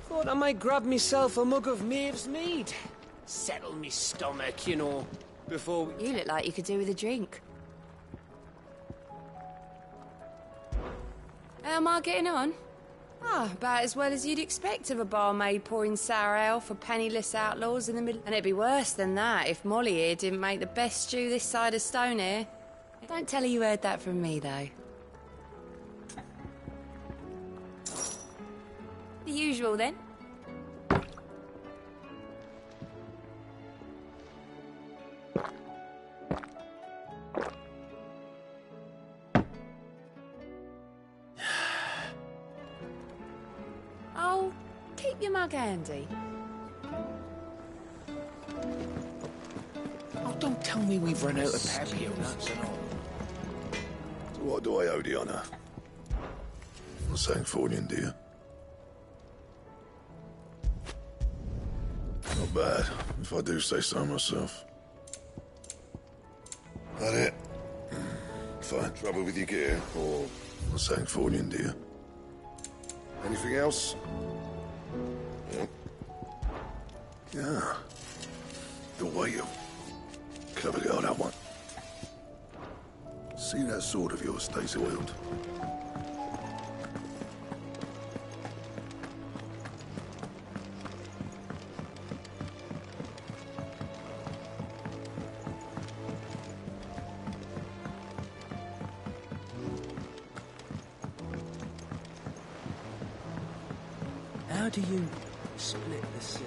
Thought I might grab myself a mug of Maeve's mead. Settle me stomach, you know, before we... You look like you could do with a drink. How am I getting on? Ah, about as well as you'd expect of a barmaid pouring sour ale for penniless outlaws in the middle. And it'd be worse than that if Molly here didn't make the best stew this side of Stone here. Don't tell her you heard that from me, though. The usual, then. Oh, keep your mug handy. Oh, don't tell me we've run out of Papio nuts and all. So what do I owe the honor? I'm saying Fornian, dear. Not bad, if I do say so myself. That it? Fine. Trouble with your gear, or I'm saying Fornian, dear. Anything else? Yeah. Yeah. The way you... Clever girl, that one. See that sword of yours stays oiled. How do you split the sea,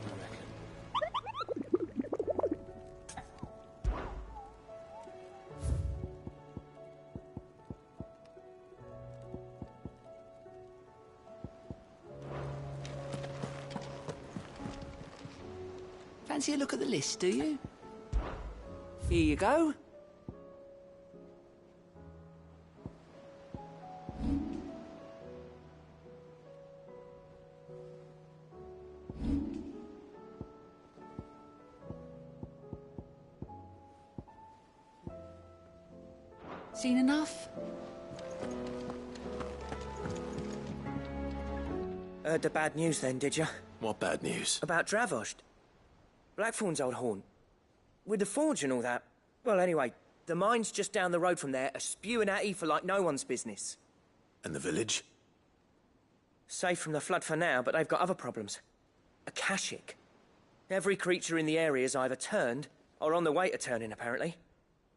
I reckon? Fancy a look at the list, do you? Here you go. Seen enough? Heard the bad news then, did you? What bad news? About Dravost. Blackthorn's old haunt. With the forge and all that. Well, anyway, the mine's just down the road from there are spewing at ether like no one's business. And the village? Safe from the flood for now, but they've got other problems. A Kashik. Every creature in the area's either turned or on the way to turning, apparently.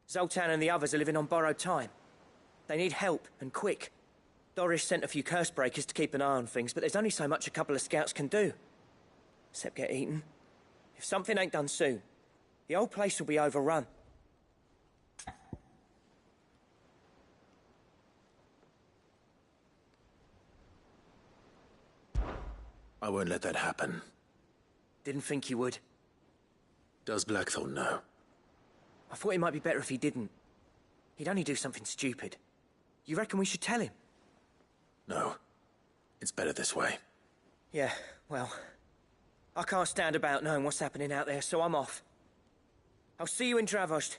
Zoltan and the others are living on borrowed time. They need help, and quick. Doris sent a few curse breakers to keep an eye on things, but there's only so much a couple of scouts can do. Except get eaten. If something ain't done soon, the old place will be overrun. I won't let that happen. Didn't think you would. Does Blackthorn know? I thought it might be better if he didn't. He'd only do something stupid. You reckon we should tell him? No. It's better this way. Yeah, well... I can't stand about knowing what's happening out there, so I'm off. I'll see you in Dravost.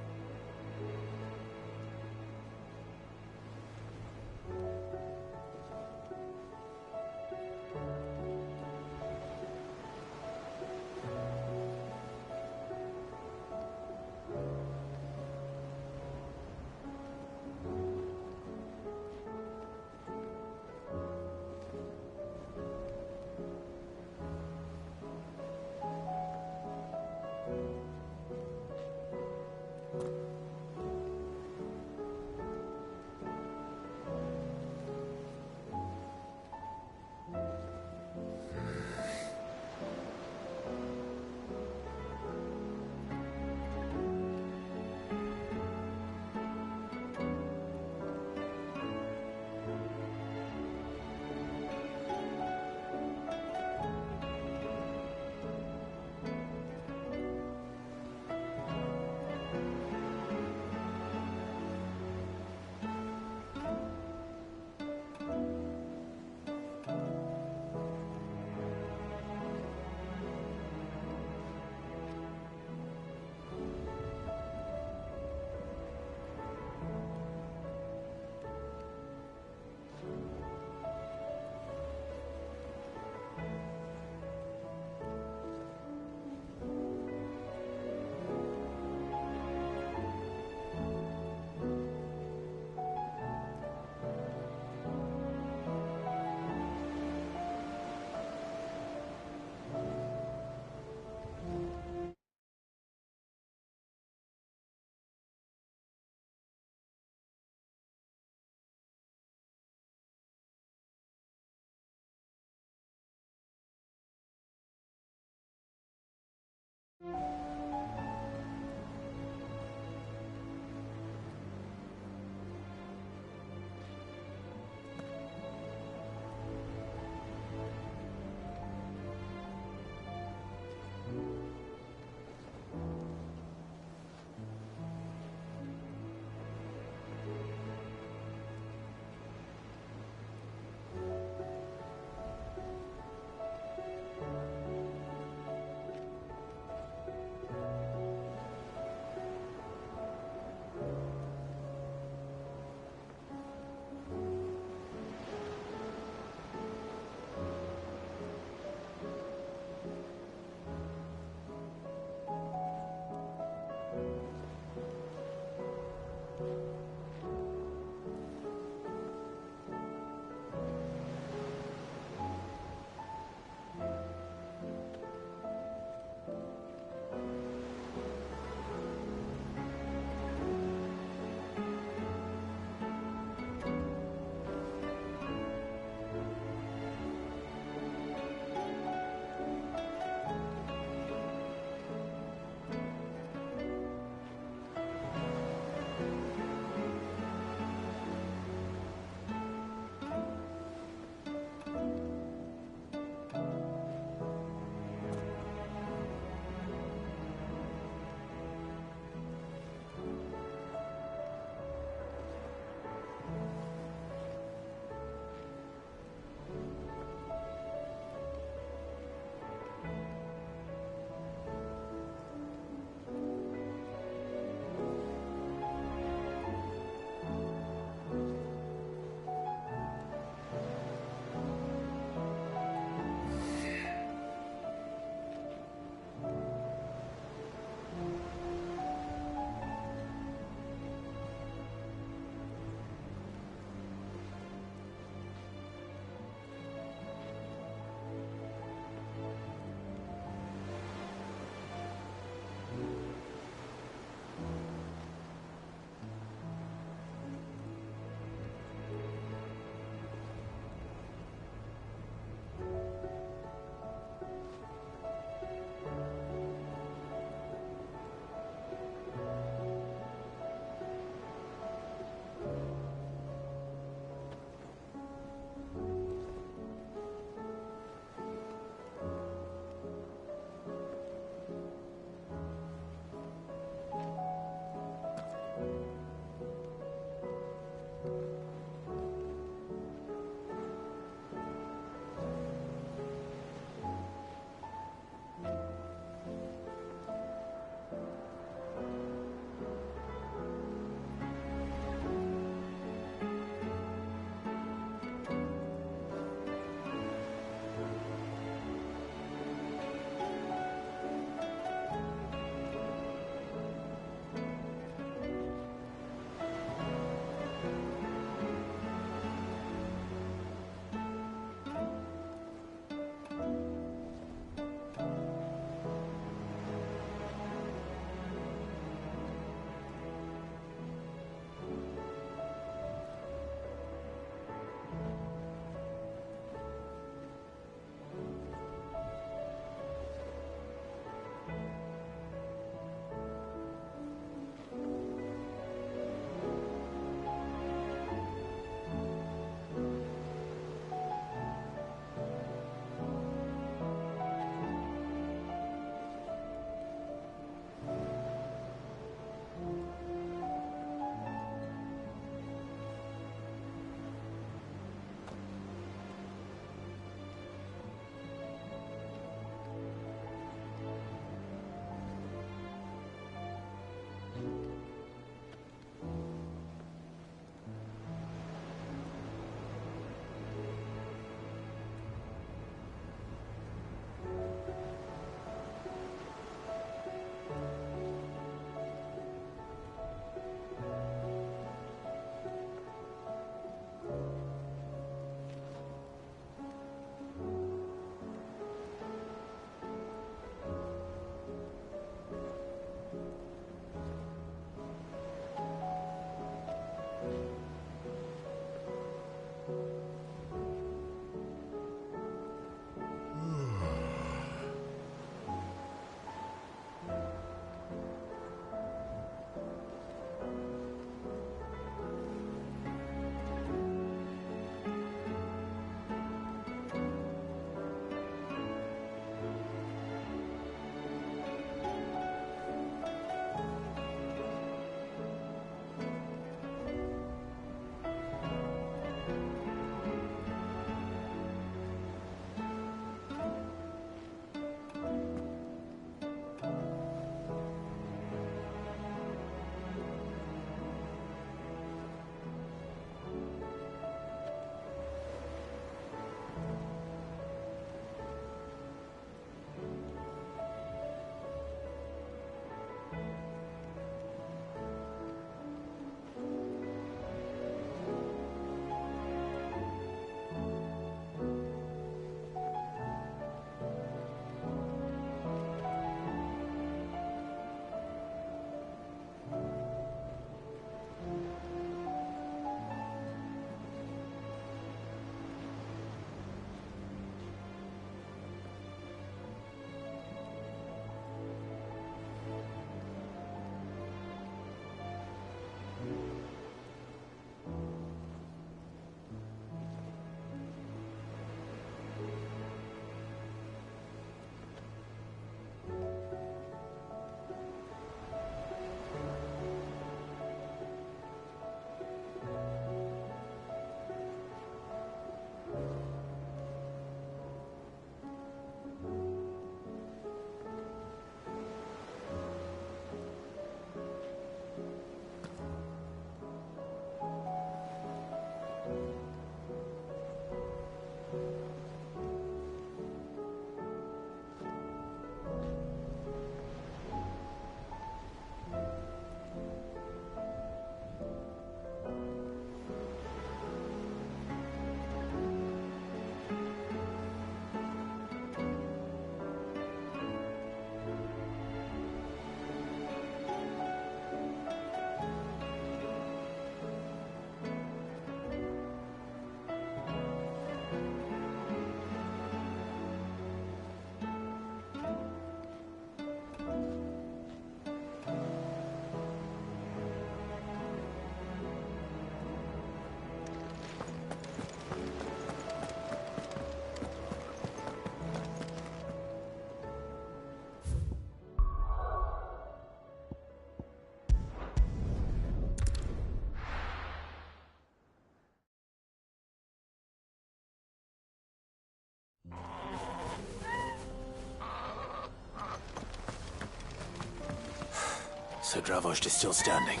So Dravost is still standing.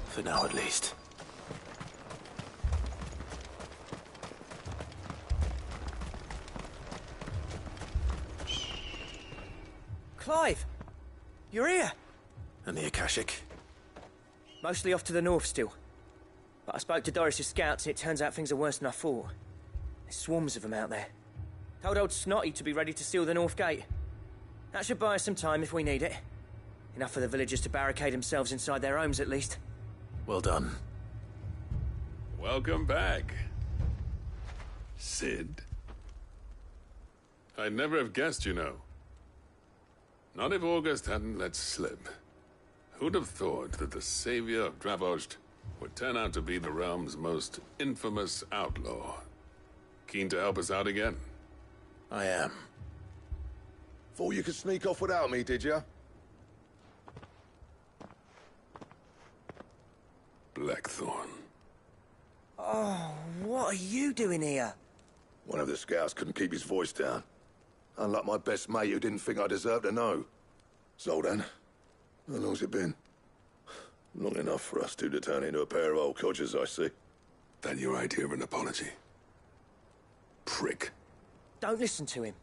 For now, at least. Clive! You're here! And the Akashic? Mostly off to the north still. But I spoke to Doris's scouts and it turns out things are worse than I thought. There's swarms of them out there. Told old Snotty to be ready to seal the north gate. That should buy us some time if we need it. Enough for the villagers to barricade themselves inside their homes, at least. Well done. Welcome back, Sid. I'd never have guessed, you know. Not if August hadn't let slip. Who'd have thought that the savior of Dravost would turn out to be the realm's most infamous outlaw? Keen to help us out again? I am. Thought you could sneak off without me, did you? Blackthorn. Oh, what are you doing here? One of the scouts couldn't keep his voice down. Unlike my best mate who didn't think I deserved to know. Zoltan, how long's it been? Long enough for us two to turn into a pair of old codgers, I see. That your idea of an apology? Prick. Don't listen to him.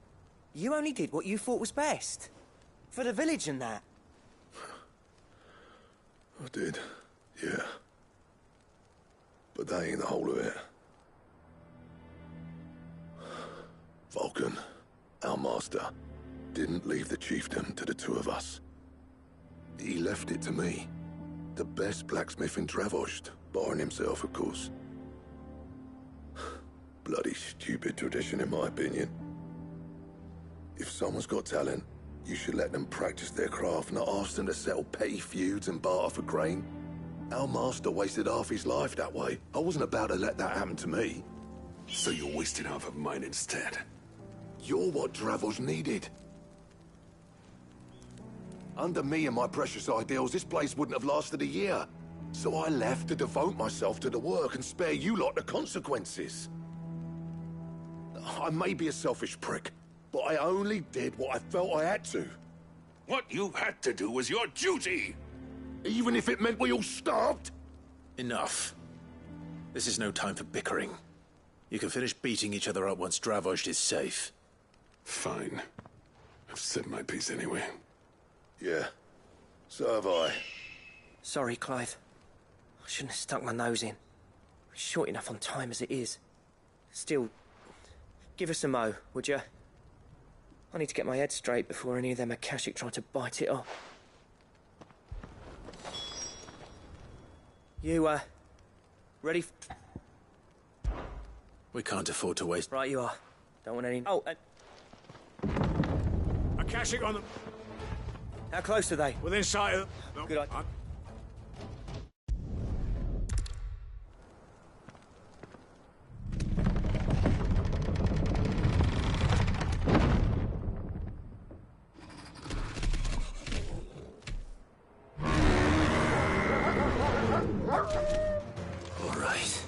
You only did what you thought was best. For the village and that. I did, yeah. But that ain't the whole of it. Vulcan, our master, didn't leave the chiefdom to the two of us. He left it to me. The best blacksmith in Dravost, barring himself, of course. Bloody stupid tradition, in my opinion. If someone's got talent, you should let them practice their craft, not ask them to settle petty feuds and barter for grain. Our master wasted half his life that way. I wasn't about to let that happen to me. So you wasted half of mine instead. You're what Dravost needed. Under me and my precious ideals, this place wouldn't have lasted a year. So I left to devote myself to the work and spare you lot the consequences. I may be a selfish prick, but I only did what I felt I had to. What you had to do was your duty! Even if it meant we all starved? Enough. This is no time for bickering. You can finish beating each other up once Dravost is safe. Fine. I've said my piece anyway. Yeah, so have I. Sorry, Clive. I shouldn't have stuck my nose in. We're short enough on time as it is. Still, give us a mo, would you? I need to get my head straight before any of them Akashic try to bite it off. You, ready? We can't afford to waste... Right, you are. Don't want any... Oh, Akashic on them. How close are they? Within sight of... No, good idea. All right.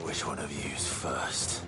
Which one of you's first?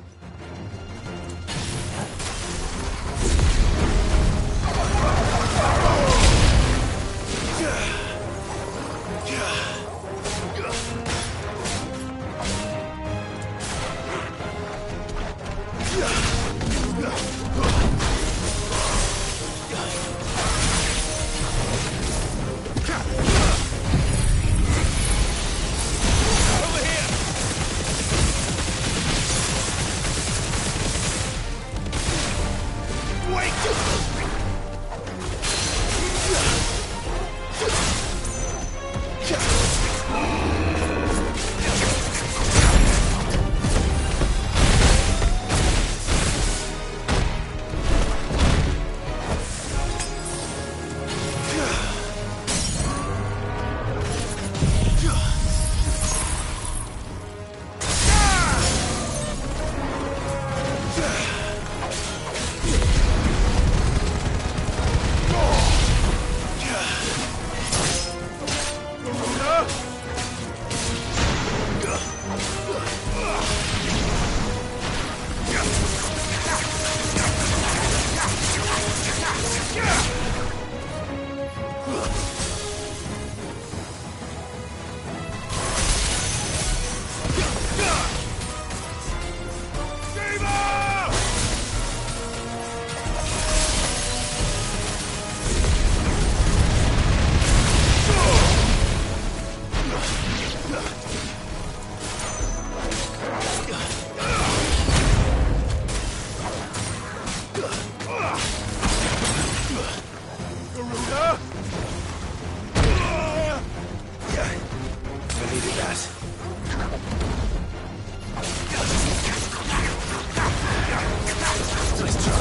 needed that. Nice try.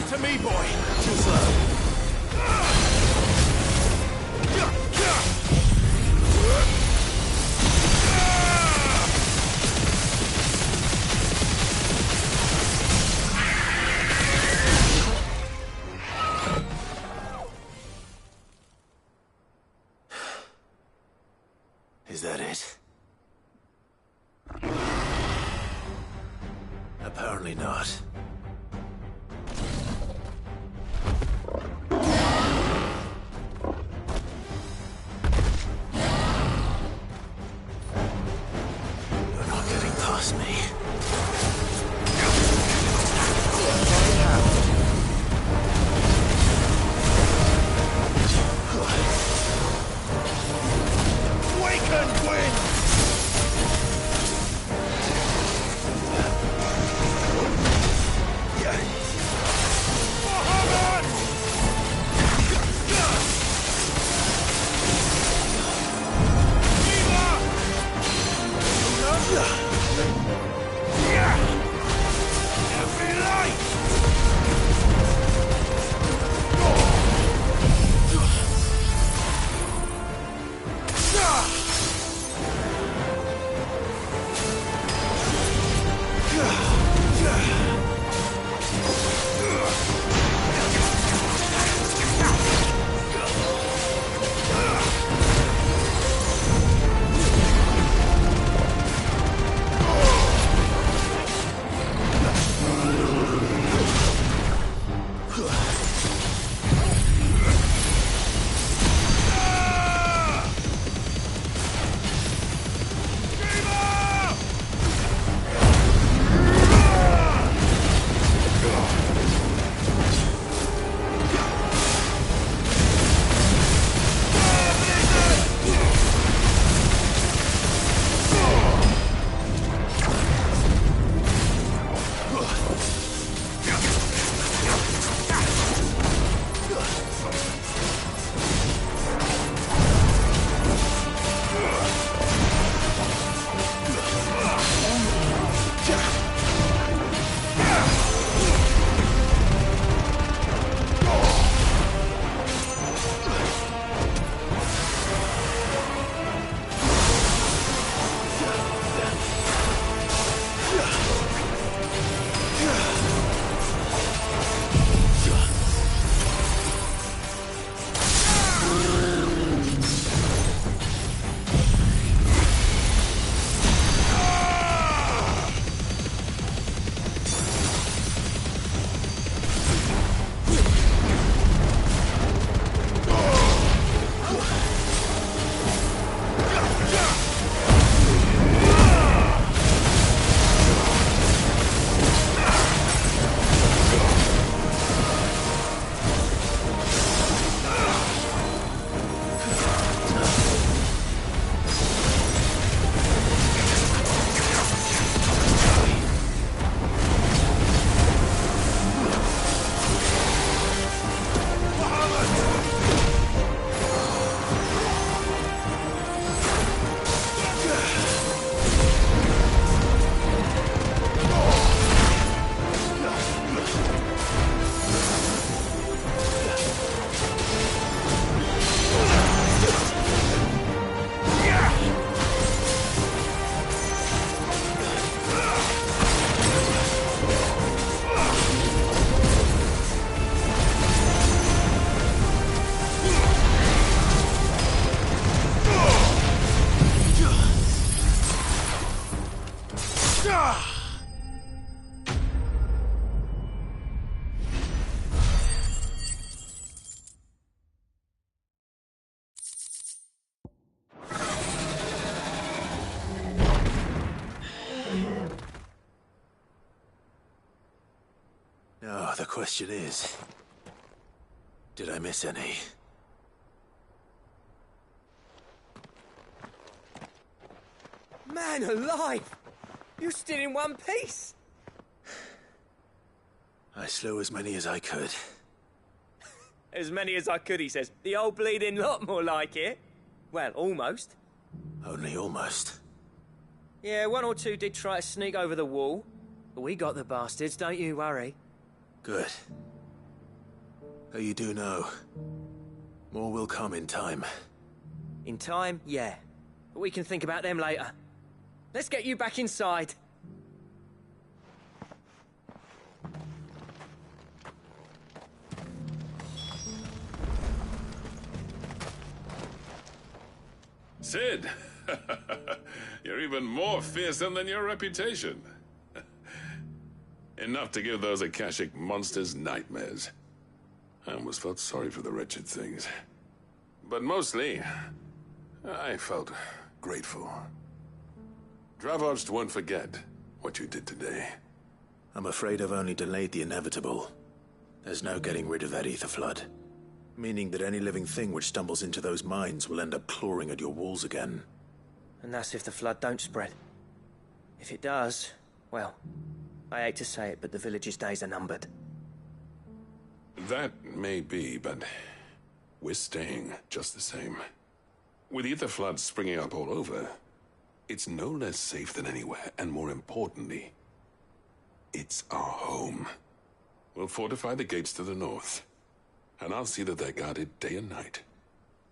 To me, boy. Too slow. Is that it? Apparently not. You're not getting past me. Awaken, wind! Now, the question is, did I miss any? Man alive! You're still in one piece! I slew as many as I could. As many as I could, he says. The old bleeding lot, more like it. Well, almost. Only almost. Yeah, one or two did try to sneak over the wall. But we got the bastards, don't you worry. Good. Though you do know, more will come in time. In time, yeah. But we can think about them later. Let's get you back inside. Sid! You're even more fearsome than your reputation. Enough to give those Akashic monsters nightmares. I almost felt sorry for the wretched things. But mostly, I felt grateful. Dravoged won't forget what you did today. I'm afraid I've only delayed the inevitable. There's no getting rid of that ether flood. Meaning that any living thing which stumbles into those mines will end up clawing at your walls again. And that's if the flood don't spread. If it does, well, I hate to say it, but the village's days are numbered. That may be, but we're staying just the same. With ether floods springing up all over, it's no less safe than anywhere, and more importantly, it's our home. We'll fortify the gates to the north, and I'll see that they're guarded day and night.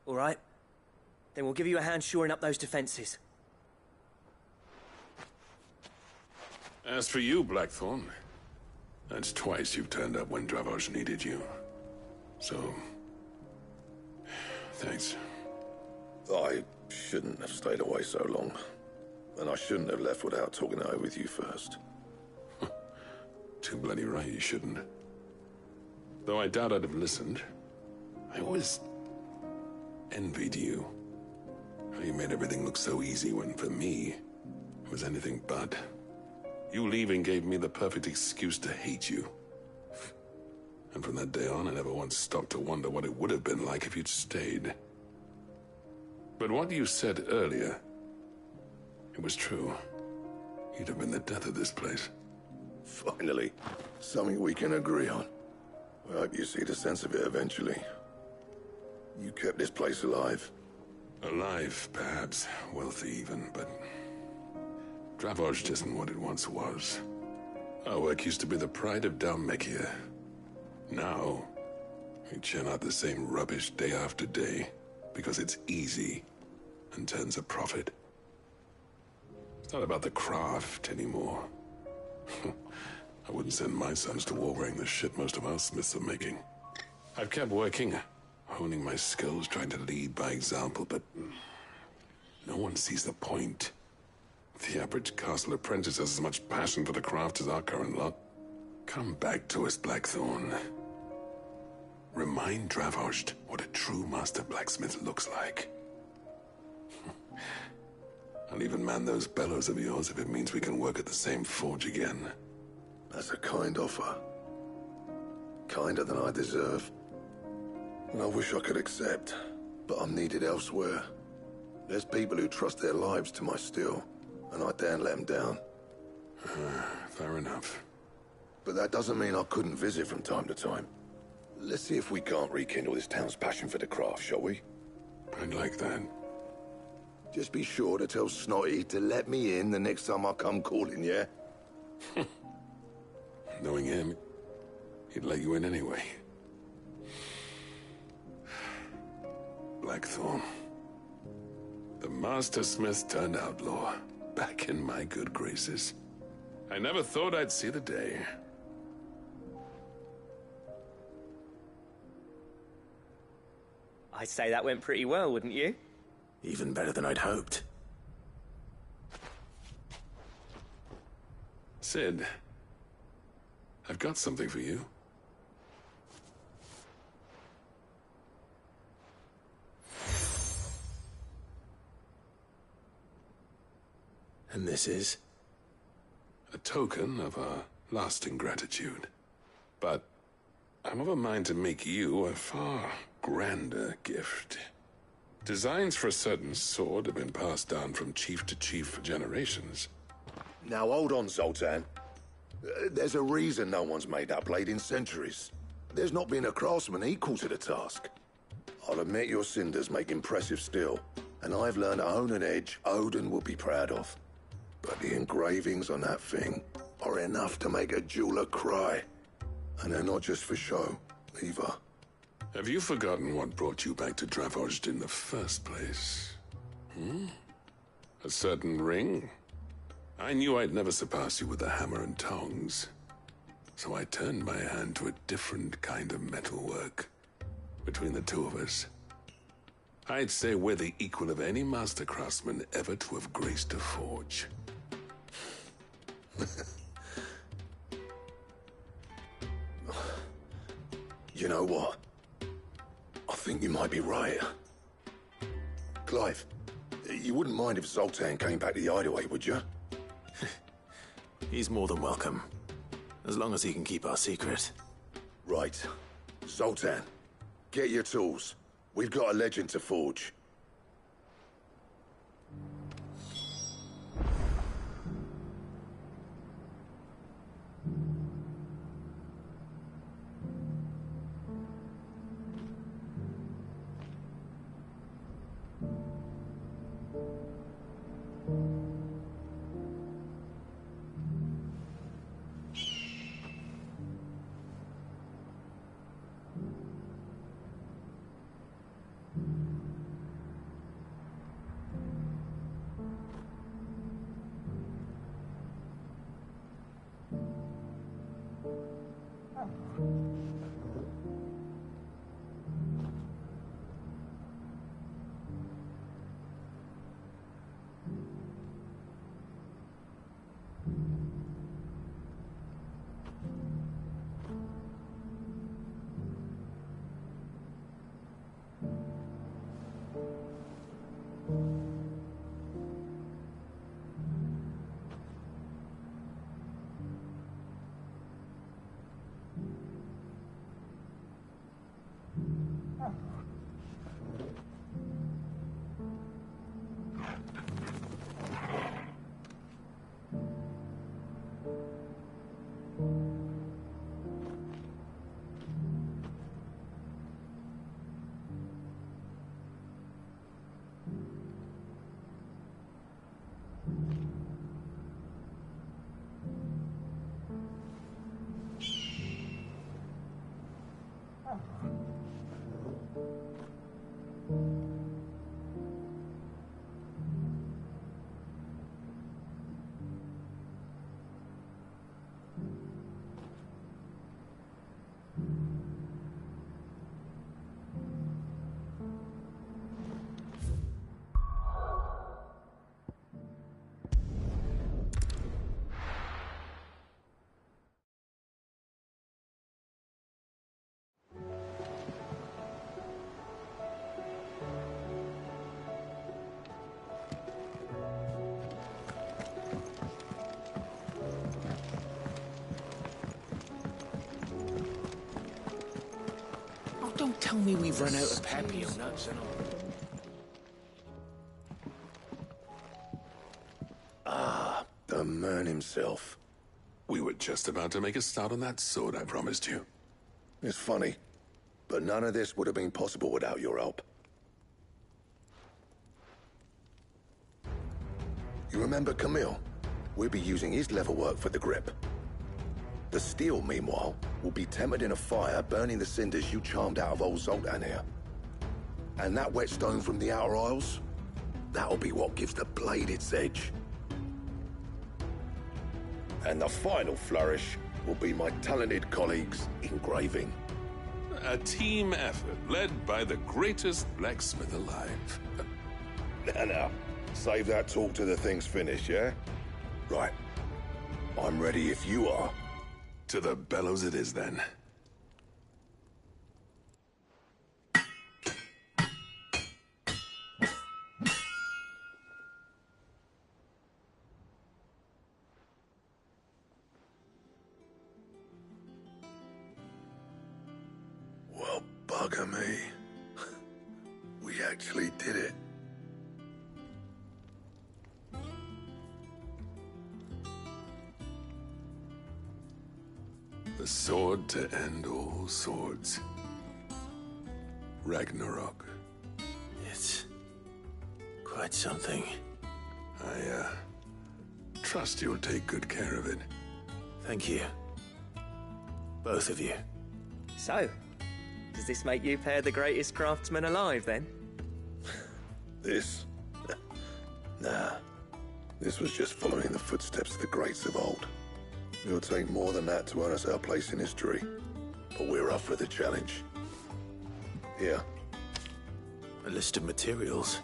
All right. Then we'll give you a hand shoring up those defenses. As for you, Blackthorn, that's twice you've turned up when Dravos needed you. So, thanks. I shouldn't have stayed away so long. And I shouldn't have left without talking it over with you first. Too bloody right you shouldn't. Though I doubt I'd have listened. I always envied you. How you made everything look so easy when, for me, it was anything but. You leaving gave me the perfect excuse to hate you. And from that day on, I never once stopped to wonder what it would have been like if you'd stayed. But what you said earlier, it was true. You'd have been the death of this place. Finally, something we can agree on. I hope you see the sense of it eventually. You kept this place alive. Alive, perhaps. Wealthy even, but Dravoged isn't what it once was. Our work used to be the pride of Dalmekia. Now, we churn out the same rubbish day after day because it's easy and turns a profit. It's not about the craft anymore. I wouldn't send my sons to war wearing the shit most of our smiths are making. I've kept working, honing my skills, trying to lead by example, but no one sees the point. The average castle apprentice has as much passion for the craft as our current lot. Come back to us, Blackthorn. Remind Dravoged what a true master blacksmith looks like. I'll even man those bellows of yours if it means we can work at the same forge again. That's a kind offer. Kinder than I deserve. And I wish I could accept, but I'm needed elsewhere. There's people who trust their lives to my steel, and I daren't let them down. Fair enough. But that doesn't mean I couldn't visit from time to time. Let's see if we can't rekindle this town's passion for the craft, shall we? I'd like that. Just be sure to tell Snotty to let me in the next time I come calling, yeah? Knowing him, he'd let you in anyway. Blackthorn. The Master Smith turned outlaw, back in my good graces. I never thought I'd see the day. I'd say that went pretty well, wouldn't you? Even better than I'd hoped. Sid, I've got something for you. And this is? A token of our lasting gratitude. But I'm of a mind to make you a far grander gift. Designs for a certain sword have been passed down from chief to chief for generations. Now hold on, Zoltan. There's a reason no one's made that blade in centuries. There's not been a craftsman equal to the task. I'll admit your cinders make impressive steel, and I've learned to own an edge Odin will be proud of. But the engravings on that thing are enough to make a jeweler cry. And they're not just for show, either. Have you forgotten what brought you back to Dravozd in the first place? A certain ring? I knew I'd never surpass you with the hammer and tongs. So I turned my hand to a different kind of metalwork. Between the two of us, I'd say we're the equal of any master craftsman ever to have graced a forge. You know what? I think you might be right. Clive, you wouldn't mind if Zoltan came back to the Hideaway, would you? He's more than welcome. As long as he can keep our secret. Right. Zoltan, get your tools. We've got a legend to forge. Don't tell me we've run out of papio nuts and all. Ah, the man himself. We were just about to make a start on that sword I promised you. It's funny, but none of this would have been possible without your help. You remember Camille? We'll be using his leatherwork for the grip. The steel, meanwhile, will be tempered in a fire, burning the cinders you charmed out of old Zoltan here. And that whetstone from the Outer Isles, that'll be what gives the blade its edge. And the final flourish will be my talented colleagues' engraving. A team effort led by the greatest blacksmith alive. Now, save that talk till the thing's finished, yeah? Right. I'm ready if you are. To the bellows it is, then. Well, bugger me. We actually did it. The sword to end all swords. Ragnarok. It's quite something. I trust you'll take good care of it. Thank you. Both of you. So, does this make you pair the greatest craftsmen alive, then? This? Nah. This was just following the footsteps of the greats of old. It'll take more than that to earn us our place in history. But we're up for the challenge. Here. A list of materials.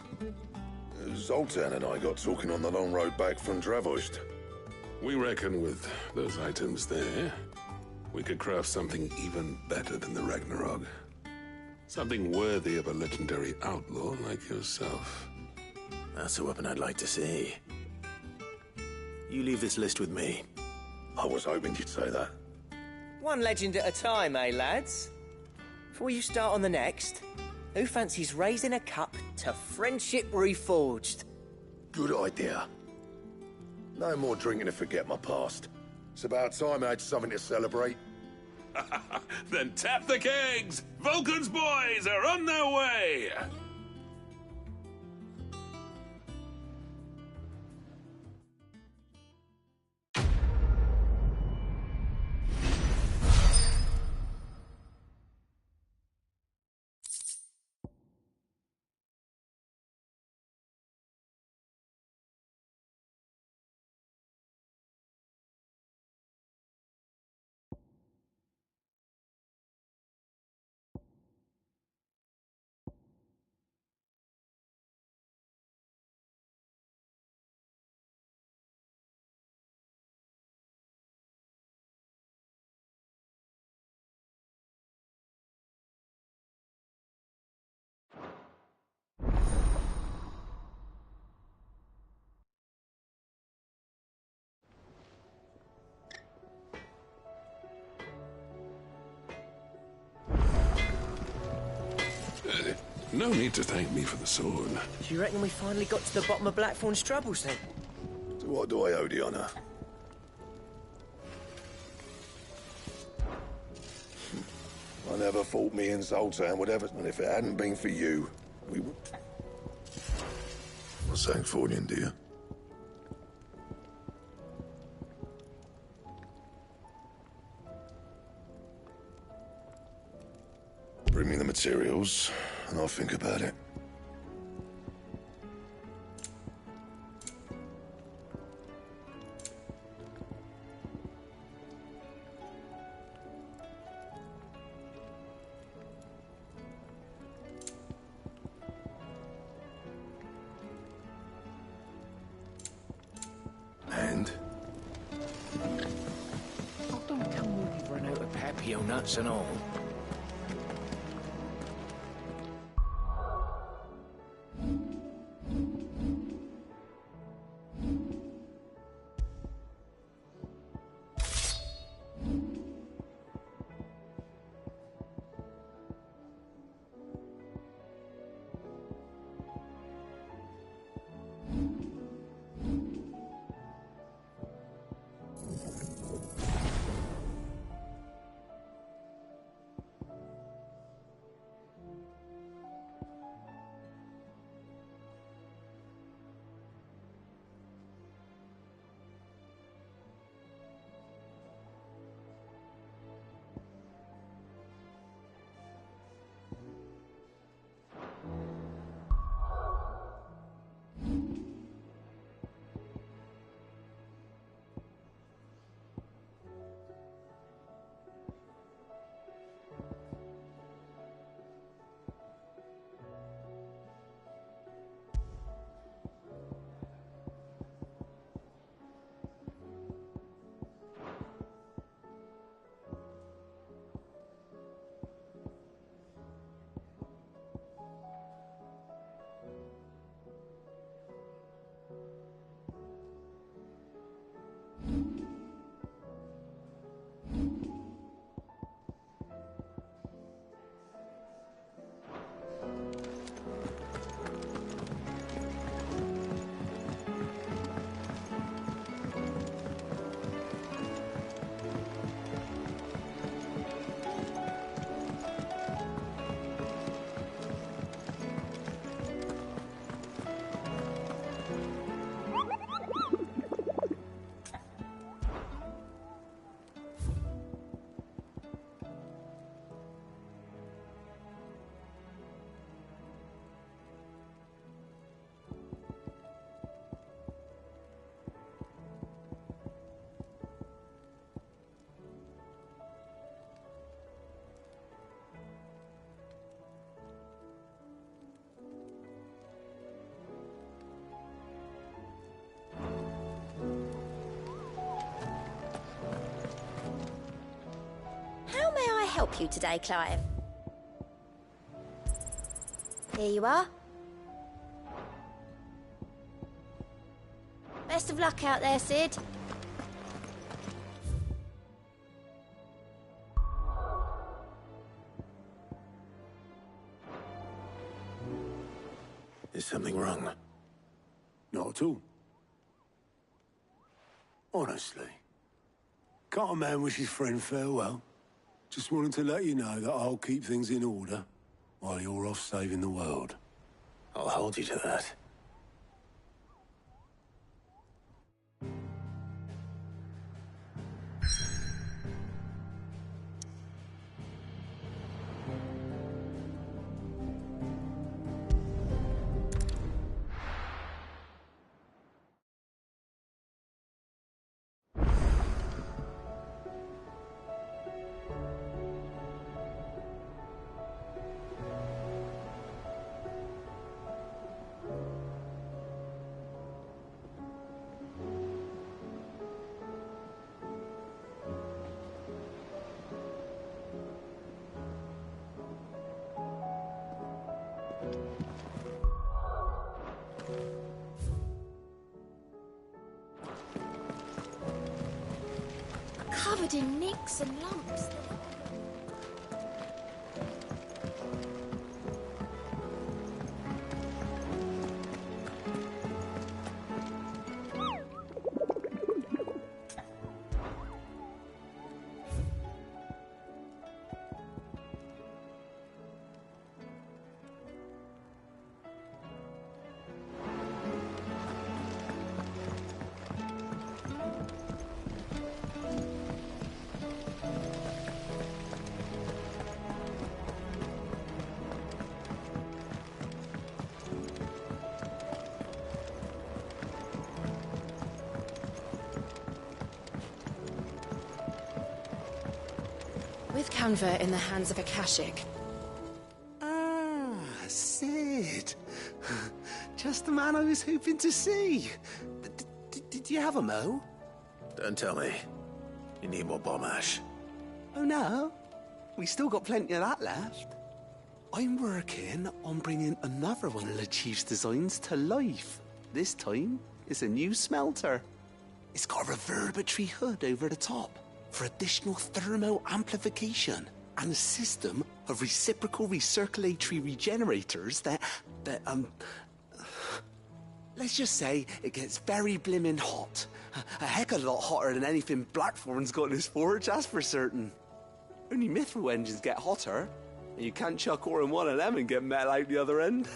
Zoltan and I got talking on the long road back from Dravoist. We reckon with those items there, we could craft something even better than the Ragnarok. Something worthy of a legendary outlaw like yourself. That's a weapon I'd like to see. You leave this list with me. I was hoping you'd say that. One legend at a time, eh, lads? Before you start on the next, who fancies raising a cup to friendship reforged? Good idea. No more drinking to forget my past. It's about time I had something to celebrate. Then tap the kegs! Vulcan's boys are on their way! No need to thank me for the sword. Do you reckon we finally got to the bottom of Blackthorn's troubles, then? To what do I owe the honour? I never thought me and Zoltan would ever... And if it hadn't been for you, we would... What's Sancfordian, dear? Bring me the materials, and I'll think about it. And? Oh, don't tell me we've run out of papio nuts and all. help you today, Clive? Here you are. Best of luck out there, Sid. Is something wrong? Not at all. Honestly. Can't a man wish his friend farewell? Just wanted to let you know that I'll keep things in order while you're off saving the world. I'll hold you to that. Covered in nicks and lumps. With Canva in the hands of Akashic. Ah, Sid. Just the man I was hoping to see. Did you have a mo? Don't tell me. You need more bomb ash. Oh no, we still got plenty of that left. I'm working on bringing another one of the Chief's designs to life. This time, it's a new smelter. It's got a reverberatory hood over the top for additional thermo amplification and a system of reciprocal recirculatory regenerators that let's just say it gets very blimmin' hot. A heck of a lot hotter than anything Blackthorn's got in his forge, that's for certain. Only mithril engines get hotter, and you can't chuck ore in one of them and get metal out the other end.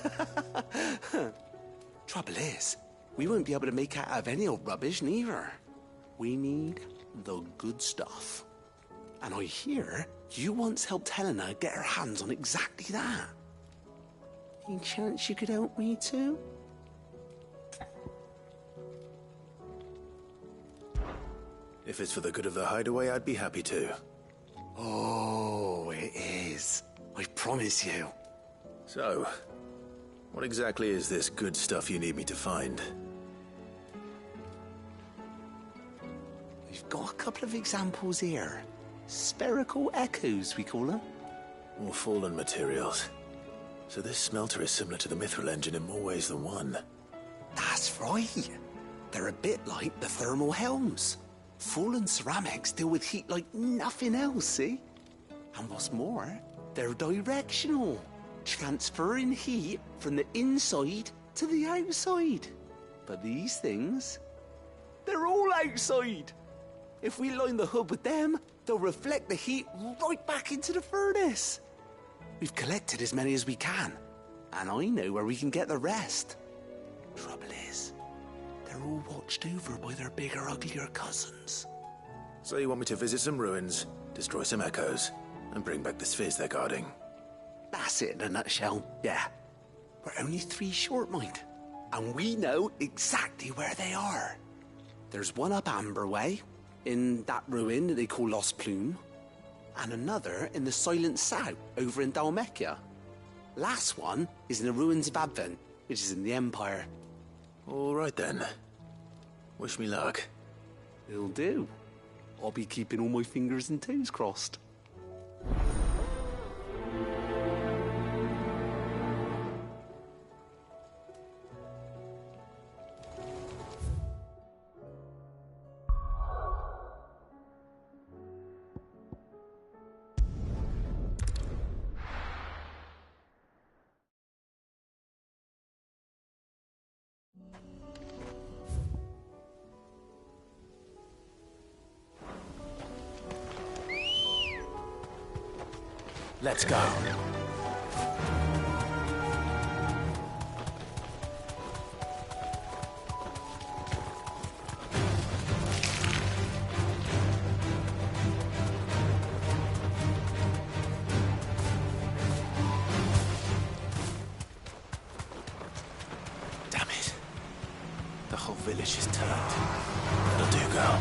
Trouble is, we won't be able to make out of any old rubbish neither. We need the good stuff. And I hear you once helped Helena get her hands on exactly that. Any chance you could help me too? If it's for the good of the hideaway, I'd be happy to. Oh, it is. I promise you. So, what exactly is this good stuff you need me to find? We've got a couple of examples here. Spherical echoes, we call them. More fallen materials. So this smelter is similar to the mithril engine in more ways than one. That's right. They're a bit like the thermal helms. Fallen ceramics deal with heat like nothing else, see? And what's more, they're directional, transferring heat from the inside to the outside. But these things, they're all outside. If we line the hood with them, they'll reflect the heat right back into the furnace. We've collected as many as we can, and I know where we can get the rest. Trouble is, they're all watched over by their bigger, uglier cousins. So you want me to visit some ruins, destroy some echoes, and bring back the spheres they're guarding? That's it in a nutshell, yeah. We're only 3 short, mind. And we know exactly where they are. There's one up Amber Way, in that ruin that they call Lost Plume, and another in the Silent South, over in Dalmekia. Last one is in the ruins of Advent, which is in the Empire. All right then. Wish me luck. Will do. I'll be keeping all my fingers and toes crossed. Let's go. Damn it. The whole village is turned. That'll do, girl.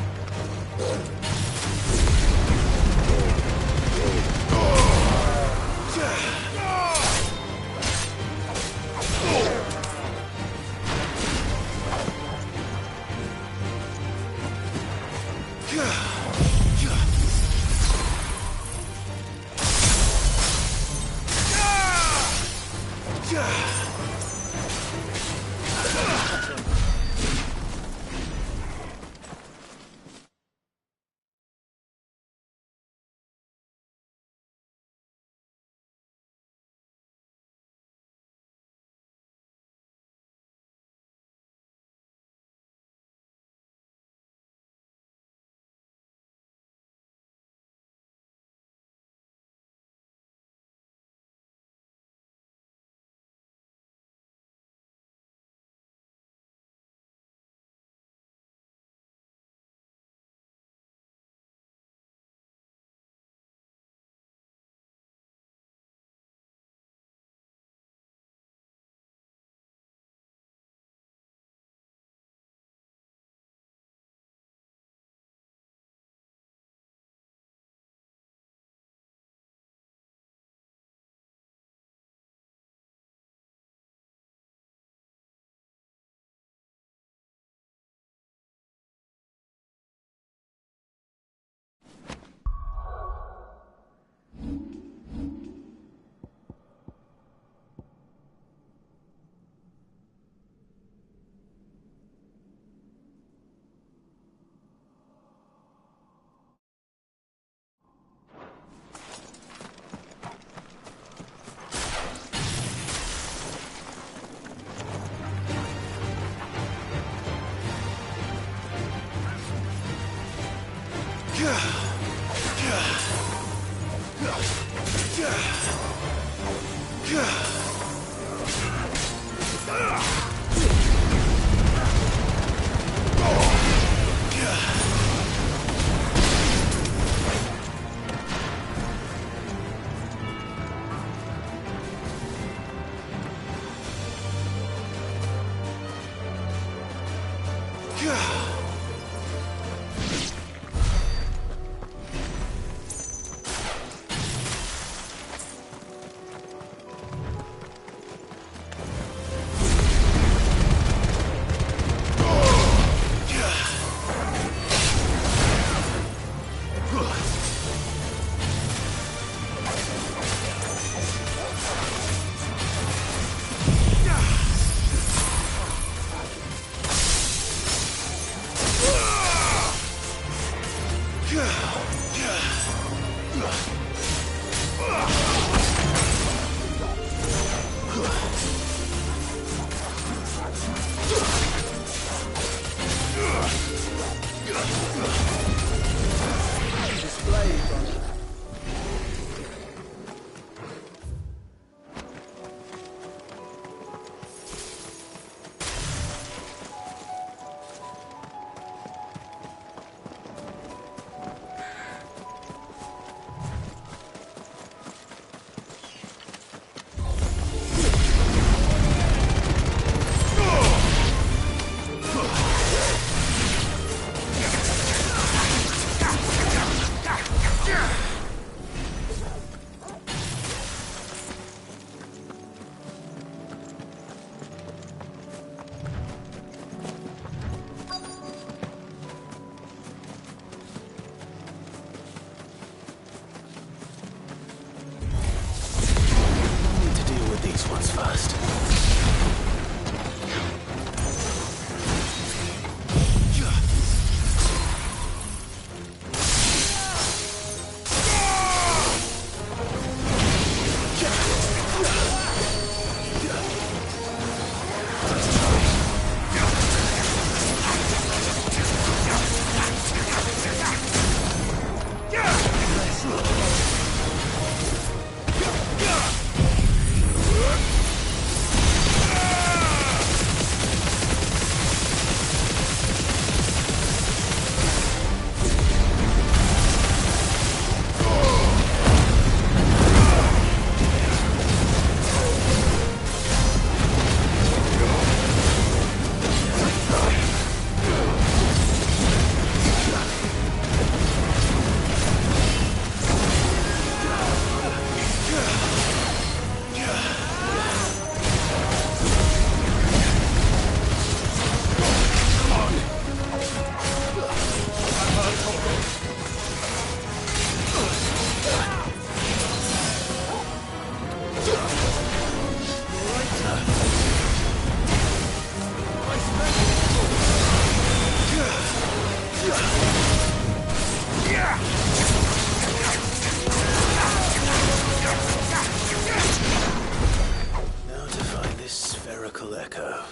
This spherical echo.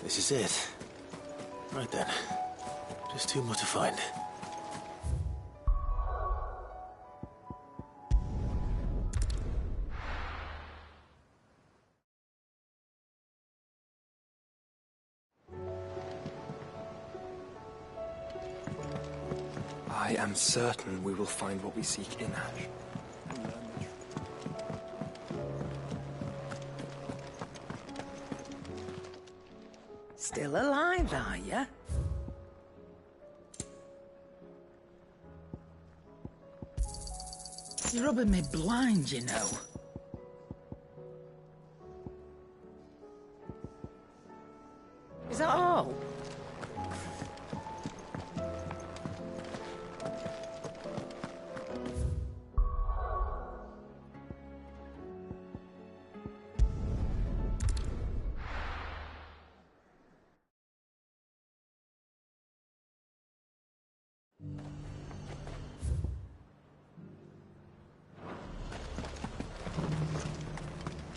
This is it. Right then. Just two more to find. I am certain we will find what we seek in Ash. Still alive, are ya? You're rubbing me blind, you know. Is that all?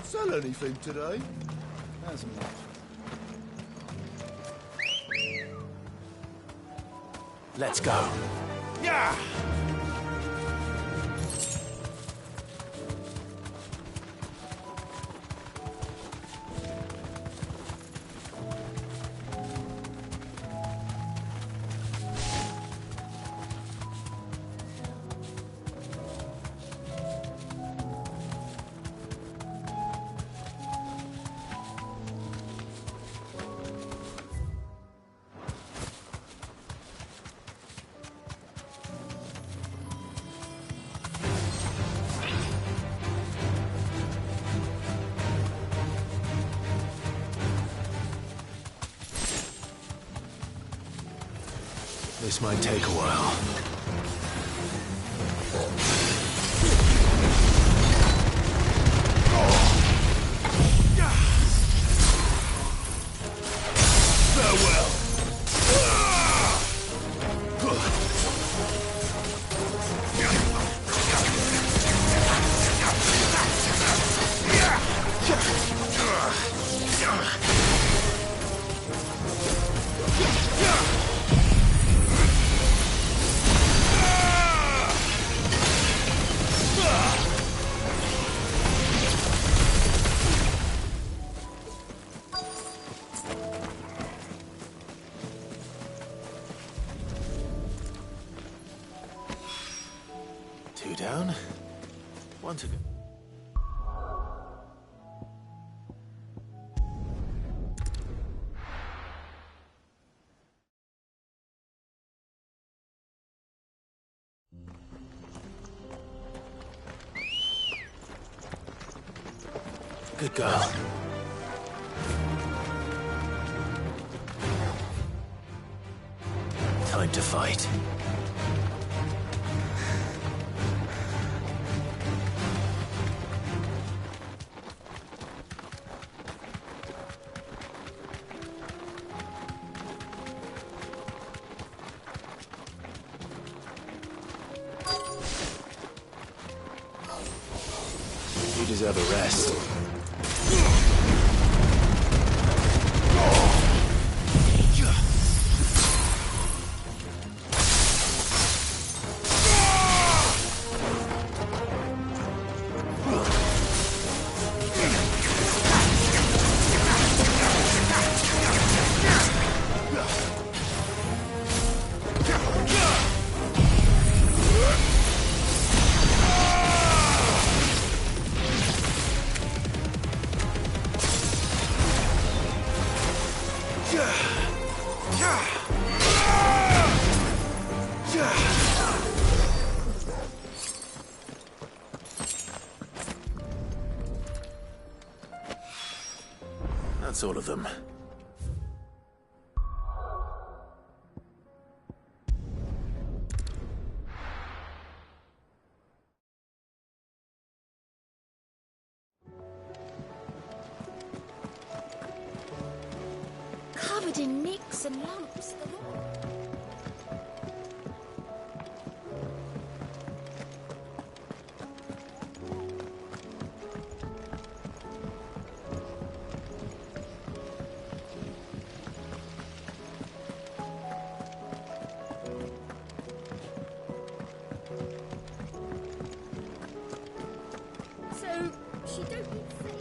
Sell anything today? Hasn't it? Let's go. Yeah! This might take a while. Two down, one to go. Good girl. Time to fight. You deserve a rest. That's all of them. Covered in nicks and lumps. you don't need to say.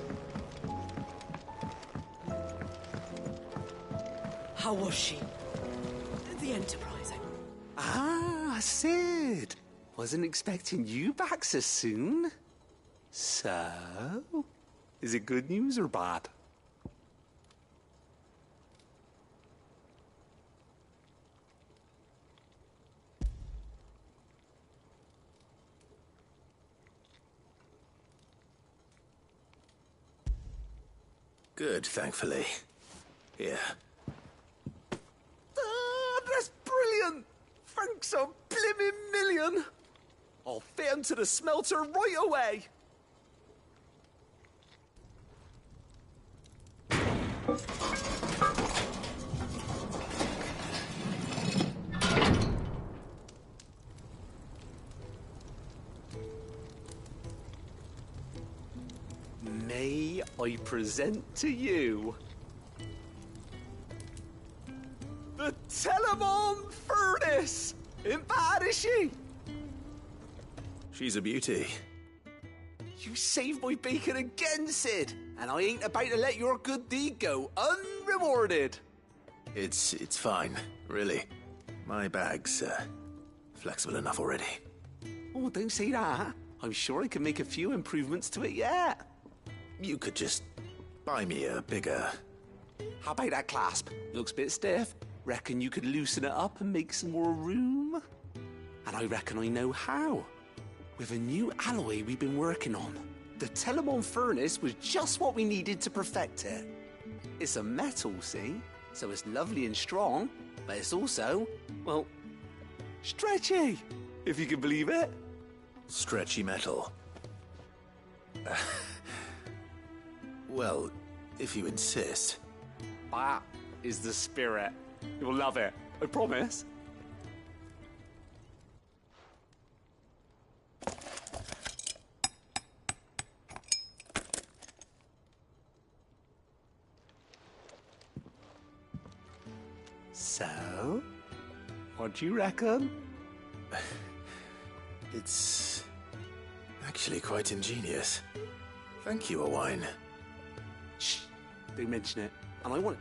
How was she? The Enterprise. Ah, Sid. Wasn't expecting you back so soon. So, is it good news or bad? Good, thankfully. Here. Ah, that's brilliant! Thanks a blimmin' million! I'll fit 'em to the smelter right away! May I present to you the Telemon Furnace! Ain't bad, is she? She's a beauty. You saved my bacon again, Sid, and I ain't about to let your good deed go unrewarded. It's fine, really. My bag's flexible enough already. Oh, don't say that. I'm sure I can make a few improvements to it yet. You could just buy me a bigger... How about that clasp? Looks a bit stiff. Reckon you could loosen it up and make some more room? And I reckon I know how. With a new alloy we've been working on. The Telemon Furnace was just what we needed to perfect it. It's a metal, see? So it's lovely and strong, but it's also, well, stretchy, if you can believe it. Stretchy metal. Well, if you insist. That is the spirit. You'll love it, I promise. So, what do you reckon? It's actually quite ingenious. Thank you, Owain. Shh, don't mention it. And I want...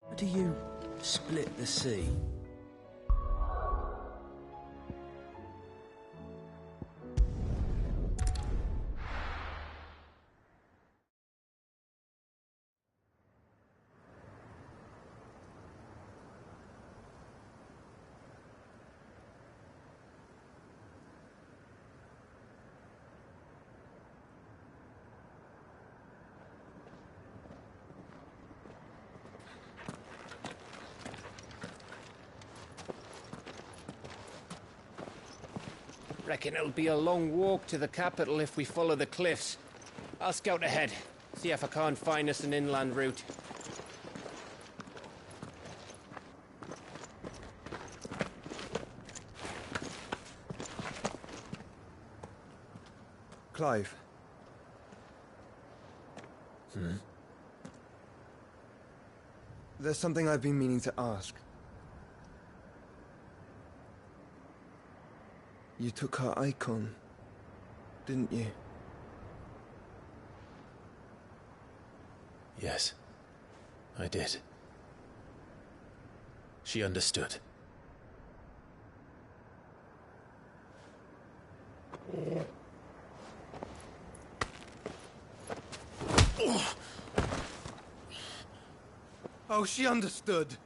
How do you split the sea? Reckon it'll be a long walk to the capital if we follow the cliffs. I'll scout ahead. See if I can't find us an inland route. Clive. There's something I've been meaning to ask. You took her icon, didn't you? Yes, I did. She understood. Oh, she understood.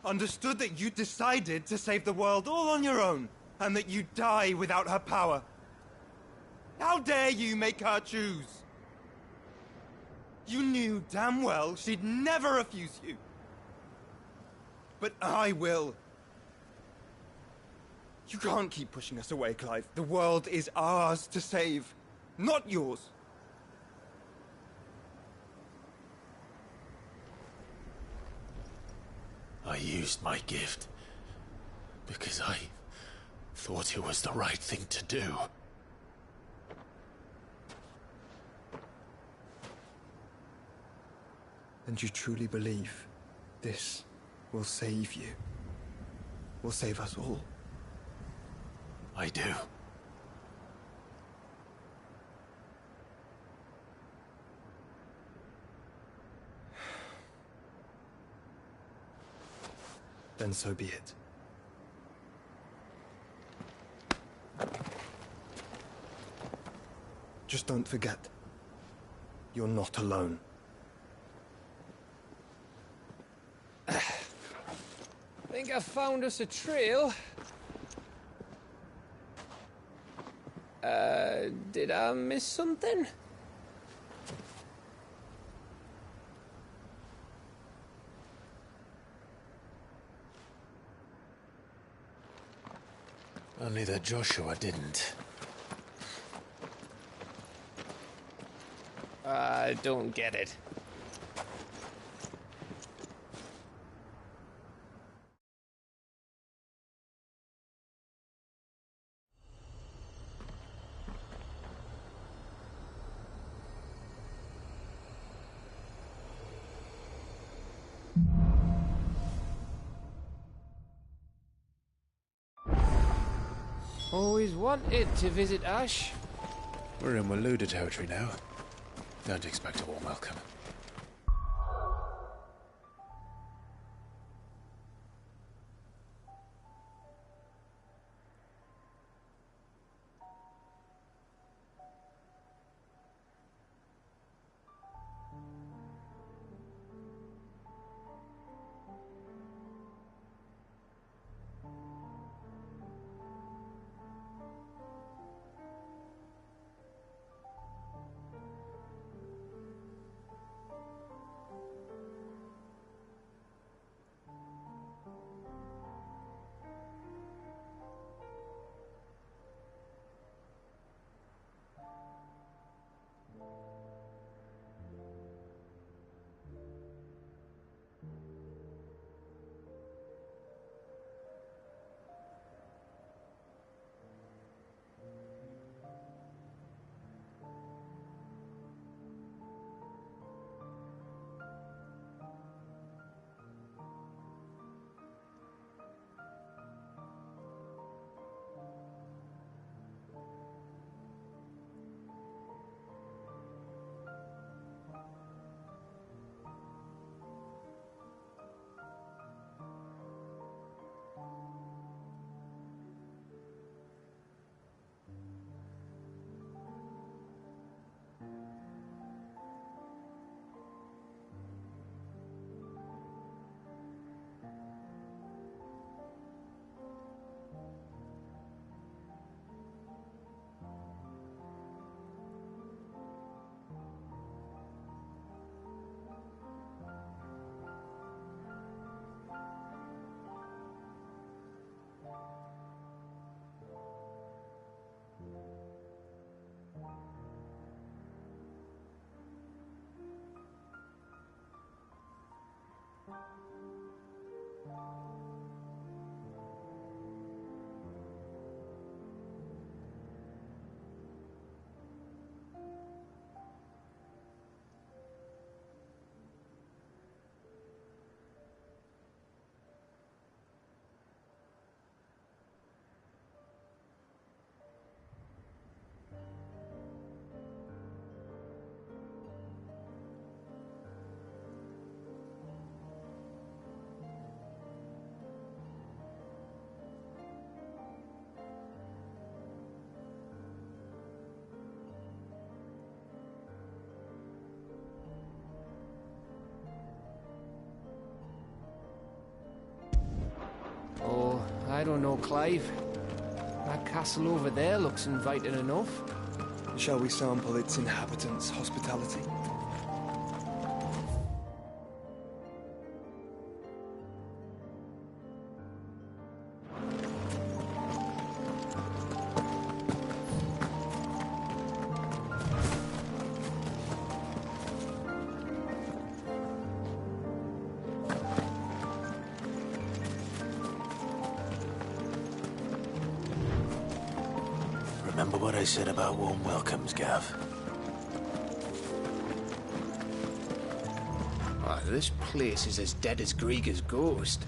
Understood that you decided to save the world all on your own, and that you'd die without her power. How dare you make her choose? You knew damn well she'd never refuse you. But I will. You can't keep pushing us away, Clive. The world is ours to save, not yours. I used my gift because I thought it was the right thing to do. And you truly believe this will save you? Will save us all? I do. Then so be it. Just don't forget, you're not alone. Think I found us a trail. Did I miss something? Only that Joshua didn't. I don't get it. Always wanted to visit Ash. We're in Waluda territory now. Don't expect a warm welcome. I don't know, Clive. That castle over there looks inviting enough. Shall we sample its inhabitants' hospitality? Remember what I said about warm welcomes, Gav? Ah, this place is as dead as Grieger's ghost.